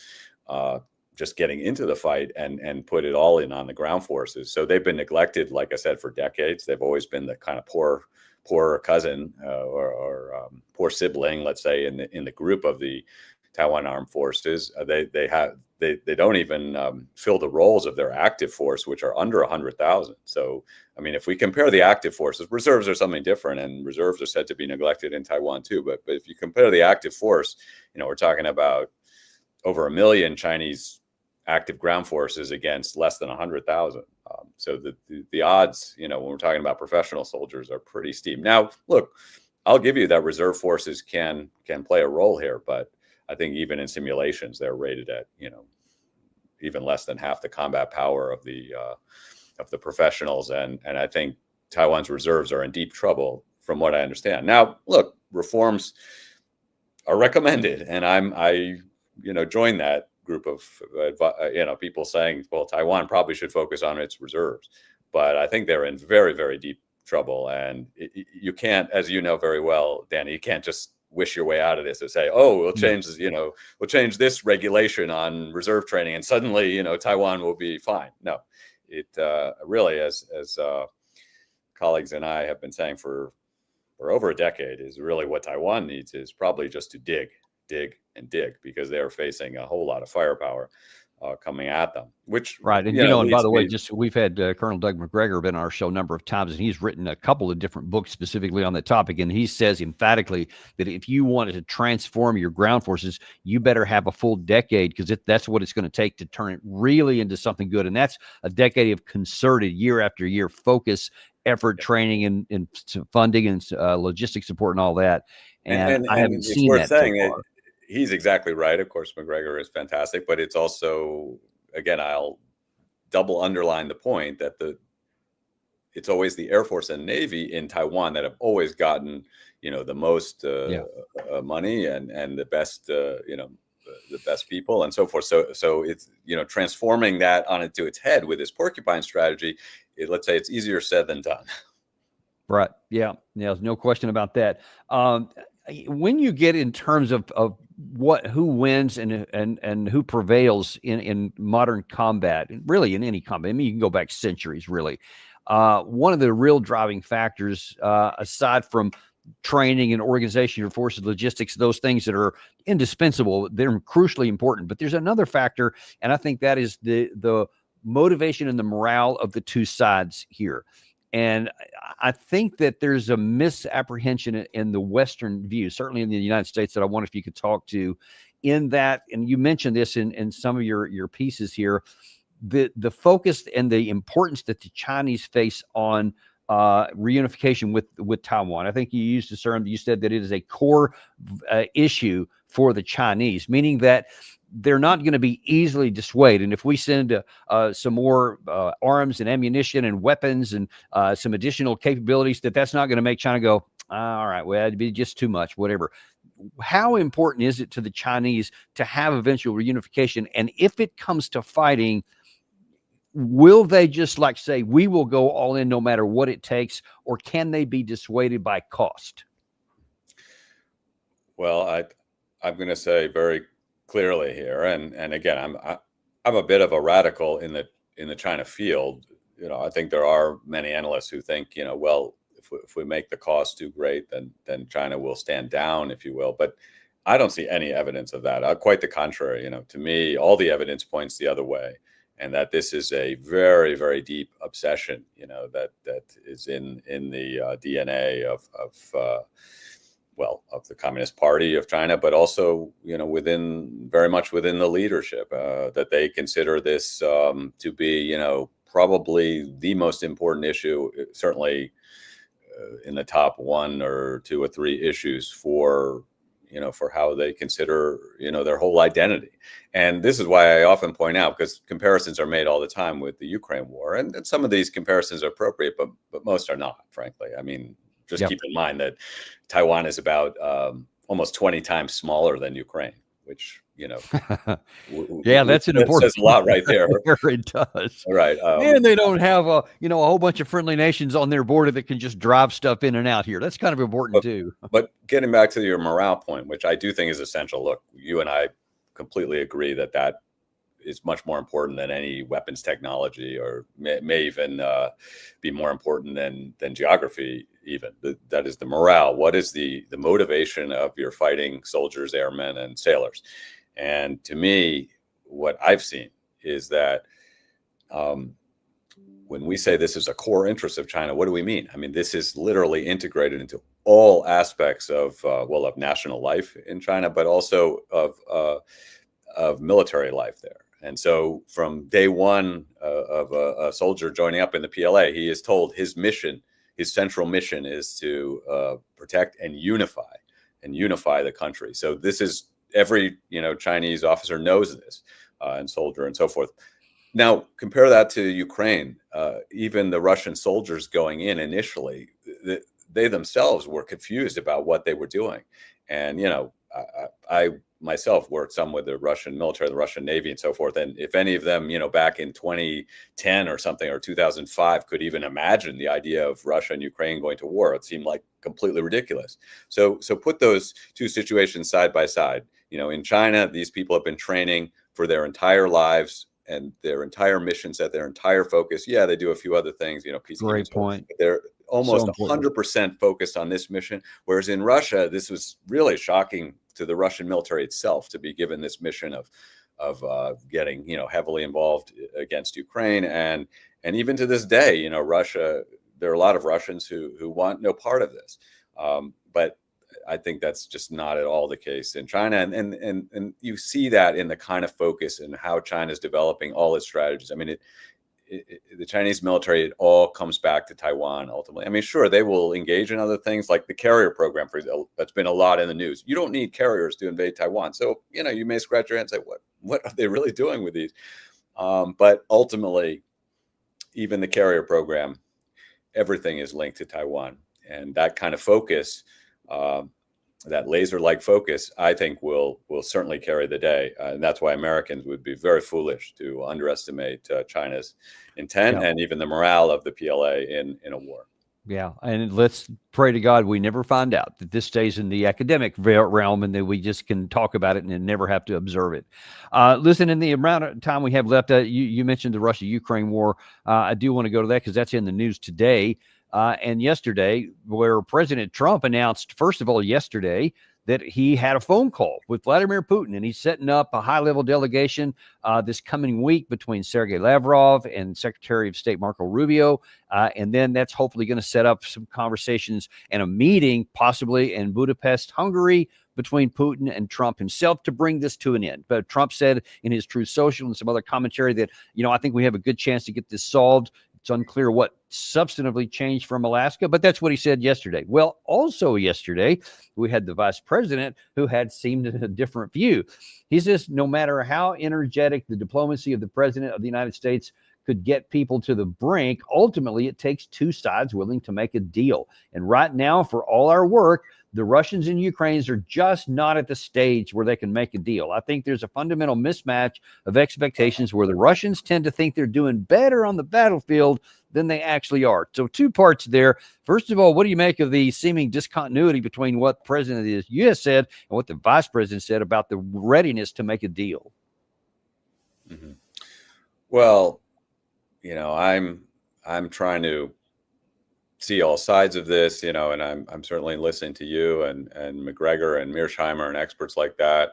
just getting into the fight, and put it all in on the ground forces. So they've been neglected, like I said, for decades. They've always been the kind of poor cousin or poor sibling, let's say, in the group of the Taiwan Armed Forces. They don't even fill the roles of their active force, which are under 100,000. So, I mean, if we compare the active forces, reserves are something different, and reserves are said to be neglected in Taiwan too. But if you compare the active force, we're talking about over 1 million Chinese active ground forces against less than 100,000. So the odds, when we're talking about professional soldiers, are pretty steep. Now, look, I'll give you that reserve forces can play a role here, but I think even in simulations, they're rated at, even less than half the combat power of the professionals. And I think Taiwan's reserves are in deep trouble, from what I understand. Now, look, reforms are recommended, and I join that group of people saying, well, Taiwan probably should focus on its reserves, but I think they're in very, very deep trouble. And you can't, as you know very well, Danny, you can't just wish your way out of this and say, oh, we'll change this regulation on reserve training and suddenly, Taiwan will be fine. No, it really, as colleagues and I have been saying for over a decade, is really what Taiwan needs is probably just to dig, because they're facing a whole lot of firepower coming at them, which right. And and by the way, just we've had Colonel Doug McGregor been on our show a number of times, and he's written a couple of different books specifically on that topic. And he says emphatically that if you wanted to transform your ground forces, you better have a full decade, because that's what it's going to take to turn it really into something good. And that's a decade of concerted year after year focus, effort, training, and funding and logistic support and all that. And I haven't seen that so far. He's exactly right. Of course, McGregor is fantastic, but it's also, again, I'll double underline the point that it's always the Air Force and Navy in Taiwan that have always gotten, the most money and the best, the best people and so forth. So it's, transforming that onto its head with this porcupine strategy, let's say it's easier said than done. Right. Yeah. There's no question about that. When you get in terms of who wins and who prevails in modern combat, really in any combat, I mean, you can go back centuries, really. One of the real driving factors, aside from training and organization of your forces, logistics, those things that are indispensable, they're crucially important. But there's another factor, and I think that is the motivation and the morale of the two sides here. And I think that there's a misapprehension in the Western view, certainly in the United States, that I wonder if you could talk to in that. And you mentioned this in some of your pieces here, the focus and the importance that the Chinese face on reunification with Taiwan. I think you used the term, you said that it is a core issue for the Chinese, meaning that they're not going to be easily dissuaded. And if we send some more arms and ammunition and weapons and some additional capabilities, that's not going to make China go, all right, well, it'd be just too much, whatever. How important is it to the Chinese to have eventual reunification? And if it comes to fighting, will they just say, we will go all in no matter what it takes, or can they be dissuaded by cost? Well, I'm going to say very clearly here, and again, I'm a bit of a radical in the China field. I think there are many analysts who think, well, if we make the cost too great, then China will stand down, if you will. But I don't see any evidence of that. Quite the contrary. To me, all the evidence points the other way, and that this is a very, very deep obsession. That is in the DNA of the Communist Party of China, but also very much within the leadership, that they consider this to be probably the most important issue, certainly in the top 1 or 2 or 3 issues for how they consider their whole identity. And this is why I often point out, because comparisons are made all the time with the Ukraine war, and some of these comparisons are appropriate, but most are not, frankly. I mean, just keep in mind that Taiwan is about almost 20 times smaller than Ukraine, which that's an important. Says a lot right there. It does. Right. And they don't have a whole bunch of friendly nations on their border that can just drive stuff in and out here. That's kind of important too. But getting back to your morale point, which I do think is essential. Look, you and I completely agree that is much more important than any weapons technology, or may even be more important than geography. Even that is the morale. What is the motivation of your fighting soldiers, airmen, and sailors? And to me, what I've seen is that when we say this is a core interest of China, what do we mean? I mean, this is literally integrated into all aspects of national life in China, but also of military life there. And so from day one of a soldier joining up in the PLA, he is told his central mission is to protect and unify the country. So this is every Chinese officer knows this, and soldier and so forth. Now compare that to Ukraine. Even the Russian soldiers going in initially, they themselves were confused about what they were doing. And I myself worked some with the Russian military, the Russian Navy, and so forth. And if any of them, back in 2010 or something, or 2005, could even imagine the idea of Russia and Ukraine going to war, it seemed like completely ridiculous. So put those two situations side by side. In China, these people have been training for their entire lives, and their entire mission set, their entire focus. Yeah, they do a few other things, Great point. But they're almost 100% focused on this mission. Whereas in Russia, this was really shocking to the Russian military itself to be given this mission of getting heavily involved against Ukraine, and even to this day, Russia. There are a lot of Russians who want no part of this, but I think that's just not at all the case in China, and you see that in the kind of focus and how China is developing all its strategies. I mean, the Chinese military, it all comes back to Taiwan ultimately. I mean, sure, they will engage in other things like the carrier program, for example, that's been a lot in the news. You don't need carriers to invade Taiwan, so you may scratch your head and say, what are they really doing with these? But ultimately, even the carrier program, everything is linked to Taiwan, and that kind of focus. That laser-like focus, I think, will certainly carry the day, and that's why Americans would be very foolish to underestimate China's intent and even the morale of the PLA in a war. Yeah, and let's pray to God we never find out, that this stays in the academic realm and that we just can talk about it and never have to observe it. Listen, in the amount of time we have left, you mentioned the Russia-Ukraine war. I do want to go to that because that's in the news today. And yesterday, where President Trump announced, first of all, yesterday, that he had a phone call with Vladimir Putin, and he's setting up a high-level delegation this coming week between Sergei Lavrov and Secretary of State Marco Rubio. And then that's hopefully going to set up some conversations and a meeting possibly in Budapest, Hungary, between Putin and Trump himself to bring this to an end. But Trump said in his Truth Social and some other commentary that, I think we have a good chance to get this solved. It's unclear what substantively changed from Alaska, but that's what he said yesterday. Well, also yesterday, we had the vice president who had seemed a different view. He says no matter how energetic the diplomacy of the president of the United States could get people to the brink, ultimately it takes two sides willing to make a deal. And right now, for all our work, the Russians and Ukrainians are just not at the stage where they can make a deal. I think there's a fundamental mismatch of expectations where the Russians tend to think they're doing better on the battlefield than they actually are. So two parts there. First of all, what do you make of the seeming discontinuity between what the president of the U.S. said and what the vice president said about the readiness to make a deal? Mm-hmm. Well, I'm I'm trying to see all sides of this, and I'm certainly listening to you and McGregor and Mearsheimer and experts like that,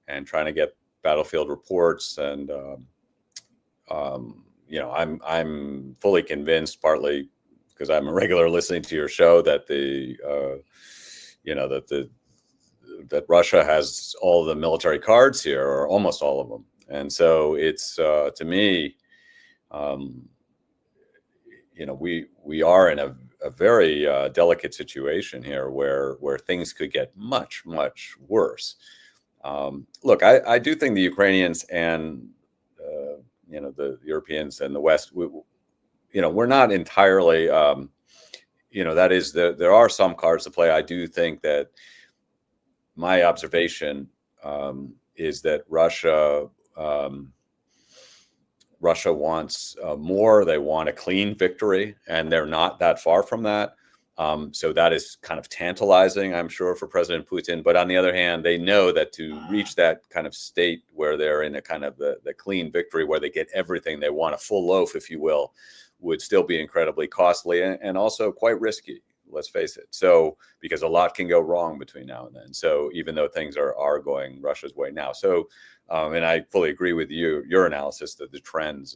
and trying to get battlefield reports. And I'm fully convinced, partly because I'm a regular listening to your show, that that Russia has all the military cards here, or almost all of them. And so it's to me, we are in a very delicate situation here, where things could get much, much worse. Look, I do think the Ukrainians and the Europeans and the West, we're not entirely, that is, there are some cards to play. I do think that my observation is that Russia wants more. They want a clean victory, and they're not that far from that. So that is kind of tantalizing, I'm sure, for President Putin. But on the other hand, they know that to reach that kind of state where they're in a kind of the clean victory, where they get everything they want, a full loaf, if you will, would still be incredibly costly and also quite risky. Let's face it. So, because a lot can go wrong between now and then. So even though things are going Russia's way now. So, and I fully agree with your analysis that the trends,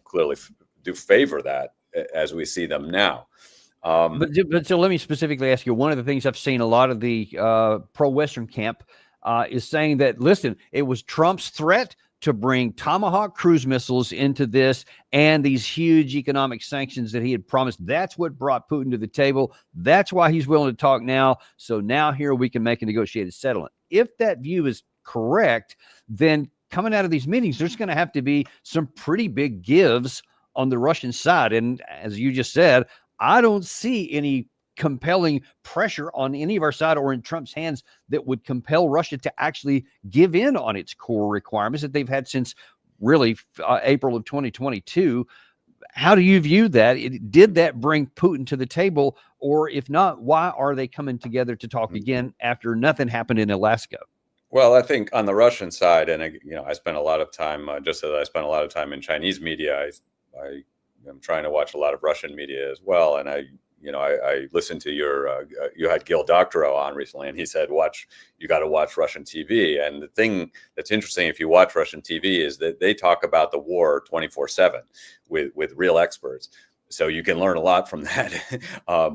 clearly do favor that as we see them now. But so let me specifically ask you, one of the things I've seen a lot of the pro-Western camp is saying that, listen, it was Trump's threat to bring Tomahawk cruise missiles into this and these huge economic sanctions that he had promised. That's what brought Putin to the table. That's why he's willing to talk now. So now here we can make a negotiated settlement. If that view is correct, then coming out of these meetings, there's going to have to be some pretty big gives on the Russian side. And as you just said, I don't see any compelling pressure on any of our side or in Trump's hands that would compel Russia to actually give in on its core requirements that they've had since really April of 2022. How do you view that? Did that bring Putin to the table? Or if not, why are they coming together to talk again after nothing happened in Alaska? Well, I think on the Russian side, and I spent a lot of time, just as I spent a lot of time in Chinese media, I am trying to watch a lot of Russian media as well. And I listened to you had Gil Doctorow on recently, and he said, you got to watch Russian TV. And the thing that's interesting, if you watch Russian TV, is that they talk about the war 24/7 with real experts. So you can learn a lot from that.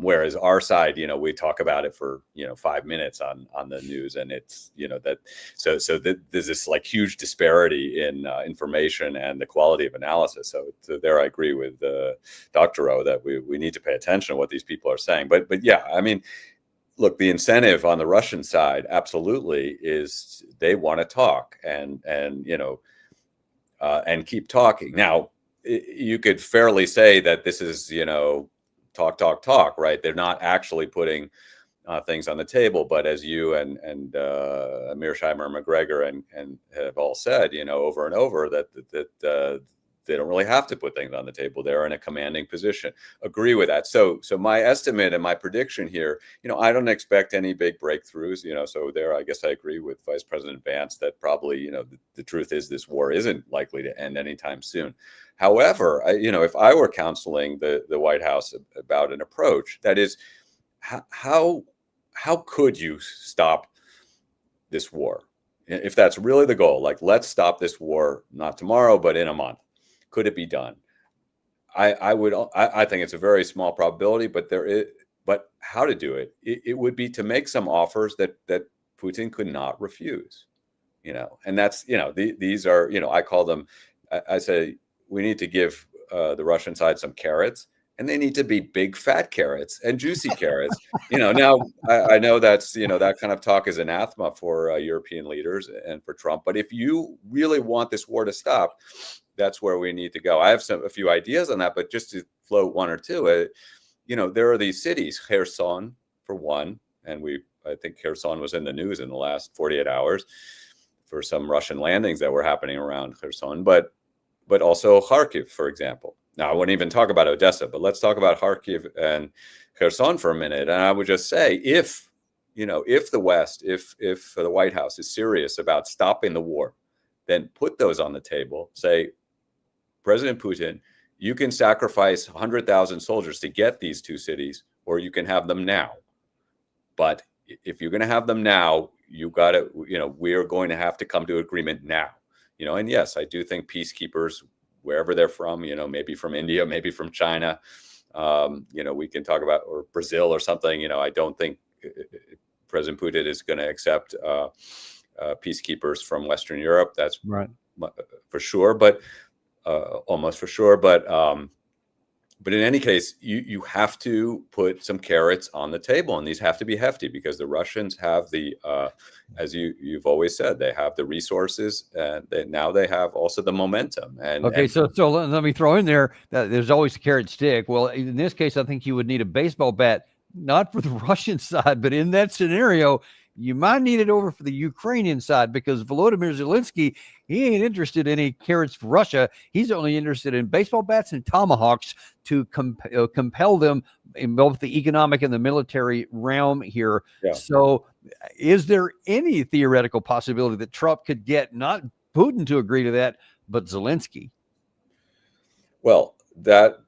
Whereas our side, we talk about it for, 5 minutes on the news, and it's, there's this like huge disparity in information and the quality of analysis. So there I agree with Dr. O that we need to pay attention to what these people are saying. But yeah, I mean, look, the incentive on the Russian side absolutely is they want to talk and keep talking. Now, you could fairly say that this is, talk, right? They're not actually putting things on the table. But as you and Mearsheimer, McGregor, and have all said, over and over, that they don't really have to put things on the table. They're in a commanding position. Agree with that. So my estimate and my prediction here, I don't expect any big breakthroughs. So there, I guess I agree with Vice President Vance that probably, the truth is this war isn't likely to end anytime soon. However, if I were counseling the White House about an approach, that is, how could you stop this war? If that's really the goal, like, let's stop this war, not tomorrow, but in a month. Could it be done? I think it's a very small probability, but how to do it? It would be to make some offers that Putin could not refuse, and that's, these are, I call them, I say, we need to give the Russian side some carrots, and they need to be big, fat carrots and juicy carrots. Now I know that's, that kind of talk is anathema for European leaders and for Trump. But if you really want this war to stop, that's where we need to go. I have a few ideas on that, but just to float one or two, there are these cities, Kherson for one, and I think Kherson was in the news in the last 48 hours for some Russian landings that were happening around Kherson, but also Kharkiv, for example. Now, I wouldn't even talk about Odessa, but let's talk about Kharkiv and Kherson for a minute. And I would just say, if the West, if the White House is serious about stopping the war, then put those on the table. Say, President Putin, you can sacrifice 100,000 soldiers to get these two cities, or you can have them now. But if you're going to have them now, you got to, we're going to have to come to agreement now. And yes, I do think peacekeepers, wherever they're from, maybe from India, maybe from China, we can talk about, or Brazil or something. I don't think President Putin is going to accept peacekeepers from Western Europe. That's right for sure, but almost for sure. But in any case, you have to put some carrots on the table, and these have to be hefty, because the Russians have the, as you've always said, they have the resources, and now they have also the momentum. Okay, so let me throw in there that there's always a carrot stick. Well, in this case, I think you would need a baseball bat, not for the Russian side, but in that scenario, you might need it over for the Ukrainian side, because Volodymyr Zelensky, he ain't interested in any carrots for Russia. He's only interested in baseball bats and tomahawks to compel them in both the economic and the military realm here. Yeah. So is there any theoretical possibility that Trump could get not Putin to agree to that, but Zelensky? Well, that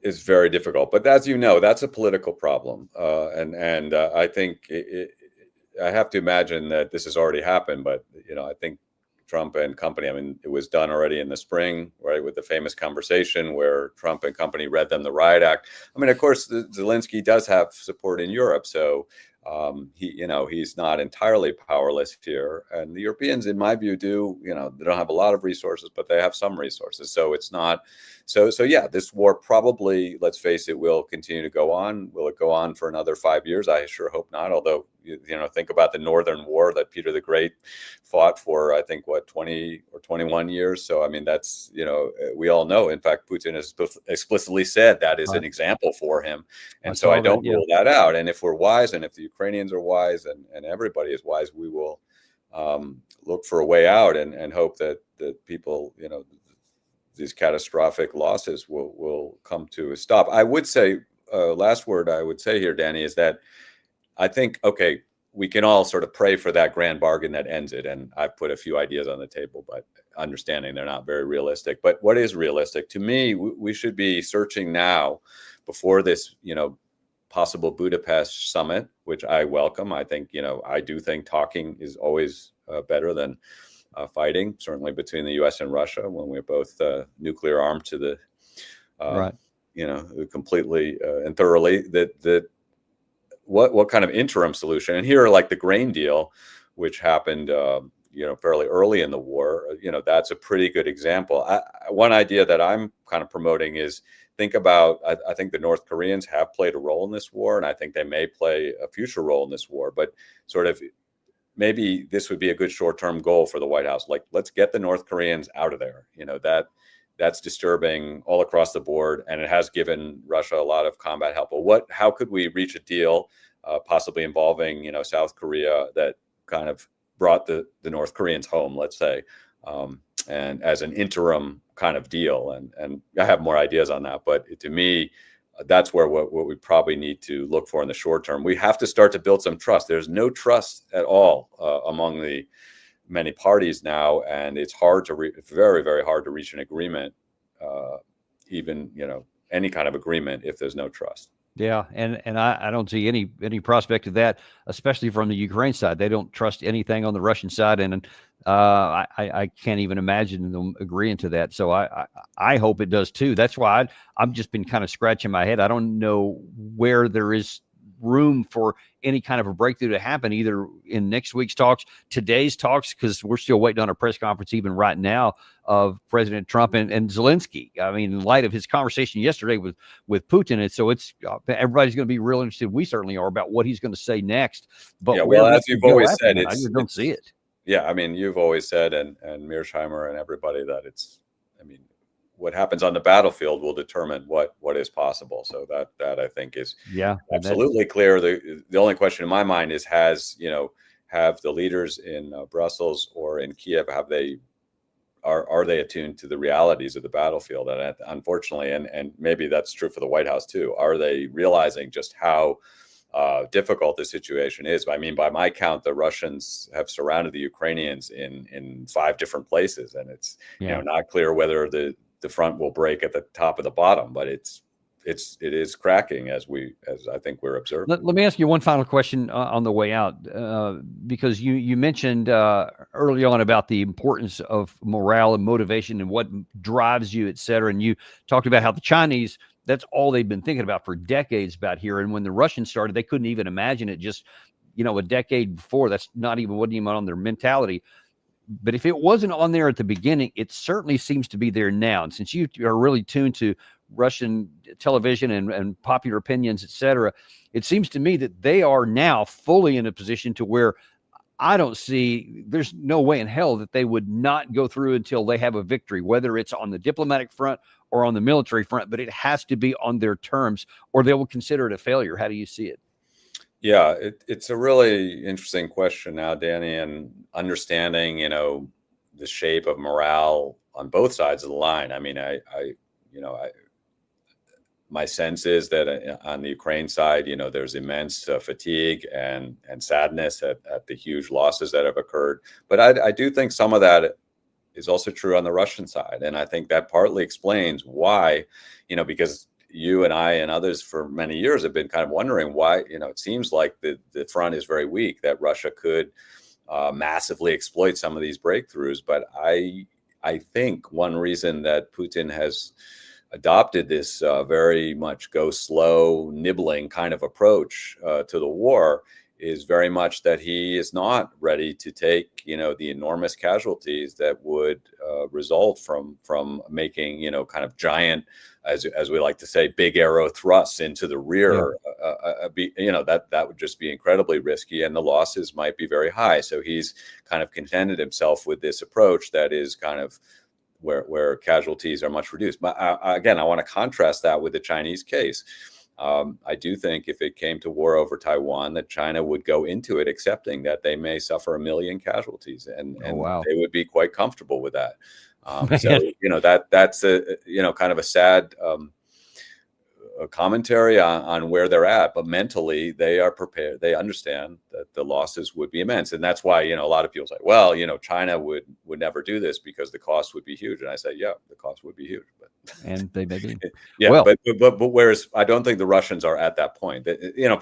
is very difficult. But as you know, that's a political problem. And I think I have to imagine that this has already happened, but I think Trump and company, it was done already in the spring, right, with the famous conversation where Trump and company read them the riot act. Of course, Zelensky does have support in Europe, so he's not entirely powerless here. And the Europeans, in my view, do, they don't have a lot of resources, but they have some resources. So it's not, so yeah, this war probably, let's face it, will continue to go on. Will it go on for another 5 years? I sure hope not. Although, think about the Northern War that Peter the Great fought for, I think, 20 or 21 years. So, that's, we all know. In fact, Putin has explicitly said that is an example for him. And so I don't rule that out. And if we're wise, and if the Ukrainians are wise, and everybody is wise, we will look for a way out, and hope that people, these catastrophic losses will come to a stop. I would say, last word I would say here, Danny, is that I think, okay, we can all sort of pray for that grand bargain that ends it. And I've put a few ideas on the table, but understanding they're not very realistic. But what is realistic to me, we should be searching now, before this, possible Budapest summit, which I welcome. I think, I do think talking is always better than fighting, certainly between the U.S. and Russia, when we're both nuclear armed to the, right, completely and thoroughly. That what kind of interim solution? And here, like the grain deal, which happened, fairly early in the war, that's a pretty good example. One idea that I'm kind of promoting is, think about, I think the North Koreans have played a role in this war, and I think they may play a future role in this war, but sort of maybe this would be a good short-term goal for the White House. Like, let's get the North Koreans out of there. That's disturbing all across the board, and it has given Russia a lot of combat help. But how could we reach a deal, possibly involving, South Korea, that kind of brought the North Koreans home, let's say, and as an interim kind of deal. And I have more ideas on that, but to me, that's where what we probably need to look for in the short term. We have to start to build some trust. There's no trust at all among the many parties now, and it's hard to very, very hard to reach an agreement, even any kind of agreement, if there's no trust. Yeah, and I don't see any prospect of that, especially from the Ukraine side. They don't trust anything on the Russian side, and I can't even imagine them agreeing to that. So I hope it does too. That's why I've just been kind of scratching my head. I don't know where there is room for any kind of a breakthrough to happen, either in next week's talks, today's talks, because we're still waiting on a press conference even right now of President Trump and Zelensky. In light of his conversation yesterday with Putin. And so it's everybody's going to be real interested. We certainly are, about what he's going to say next. But yeah, well, as you've always said, I just don't see it. Yeah, you've always said, and Mearsheimer and everybody, that it's, what happens on the battlefield will determine what is possible. So that I think is absolutely clear. The only question in my mind is, have the leaders in Brussels or in Kiev, are they attuned to the realities of the battlefield? And unfortunately, and maybe that's true for the White House too, are they realizing just how difficult the situation is? By my count, the Russians have surrounded the Ukrainians in 5 different places, and it's not clear whether the the front will break at the top of the bottom, but it is cracking as I think we're observing. Let me ask you one final question on the way out, because you mentioned early on about the importance of morale and motivation and what drives you, et cetera. And you talked about how the Chinese, that's all they've been thinking about for decades about here. And when the Russians started, they couldn't even imagine it just, a decade before. That's wasn't even on their mentality. But if it wasn't on there at the beginning, it certainly seems to be there now. And since you are really tuned to Russian television and popular opinions, et cetera, it seems to me that they are now fully in a position to where there's no way in hell that they would not go through until they have a victory, whether it's on the diplomatic front or on the military front, but it has to be on their terms or they will consider it a failure. How do you see it? Yeah, it's a really interesting question now, Danny, and understanding, the shape of morale on both sides of the line. I mean, my sense is that on the Ukraine side, there's immense fatigue and sadness at the huge losses that have occurred. But I do think some of that is also true on the Russian side. And I think that partly explains why, because you and I and others for many years have been kind of wondering why, it seems like the front is very weak, that Russia could massively exploit some of these breakthroughs. But I think one reason that Putin has adopted this very much go slow, nibbling kind of approach to the war is very much that he is not ready to take, the enormous casualties that would result from making, kind of giant, as we like to say, big arrow thrusts into the rear. Yeah. That would just be incredibly risky, and the losses might be very high. So he's kind of contented himself with this approach that is kind of where casualties are much reduced. But again, I want to contrast that with the Chinese case. I do think if it came to war over Taiwan, that China would go into it accepting that they may suffer 1 million casualties, and wow. They would be quite comfortable with that. So that's a kind of a sad a commentary on where they're at, but mentally they are prepared. They understand that the losses would be immense, and that's why a lot of people say, well, China would never do this because the cost would be huge. And I say, yeah, the cost would be huge, but and they may be. Yeah, well, but whereas I don't think the Russians are at that point.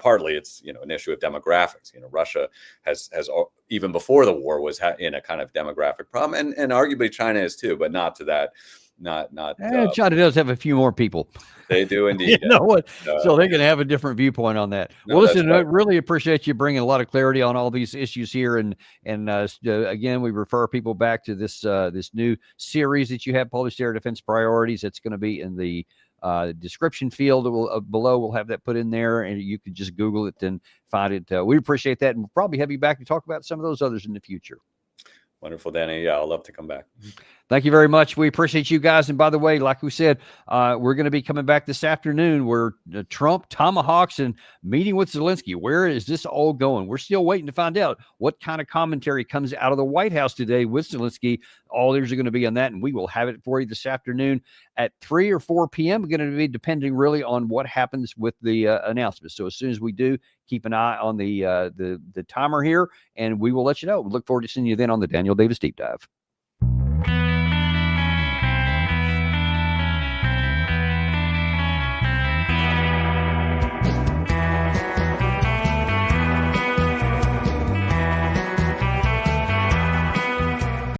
Partly it's an issue of demographics. Russia has even before the war was in a kind of demographic problem, and arguably China is too, but not to that. China does have a few more people. They do indeed. You know what? So they can have a different viewpoint on that. No, well, listen, right. I really appreciate you bringing a lot of clarity on all these issues here. And again, we refer people back to this new series that you have published, Air Defense Priorities. It's going to be in the description field below. We'll have that put in there, and you can just Google it and find it. We appreciate that, and we'll probably have you back to talk about some of those others in the future. Wonderful, Danny. Yeah, I'll love to come back. Thank you very much. We appreciate you guys. And by the way, like we said, we're going to be coming back this afternoon where Trump tomahawks and meeting with Zelensky. Where is this all going? We're still waiting to find out what kind of commentary comes out of the White House today with Zelensky. All ears are going to be on that, and we will have it for you this afternoon at 3 or 4 p.m. Going to be depending really on what happens with the announcement. So as soon as we do, keep an eye on the timer here, and we will let you know. We look forward to seeing you then on the Daniel Davis Deep Dive.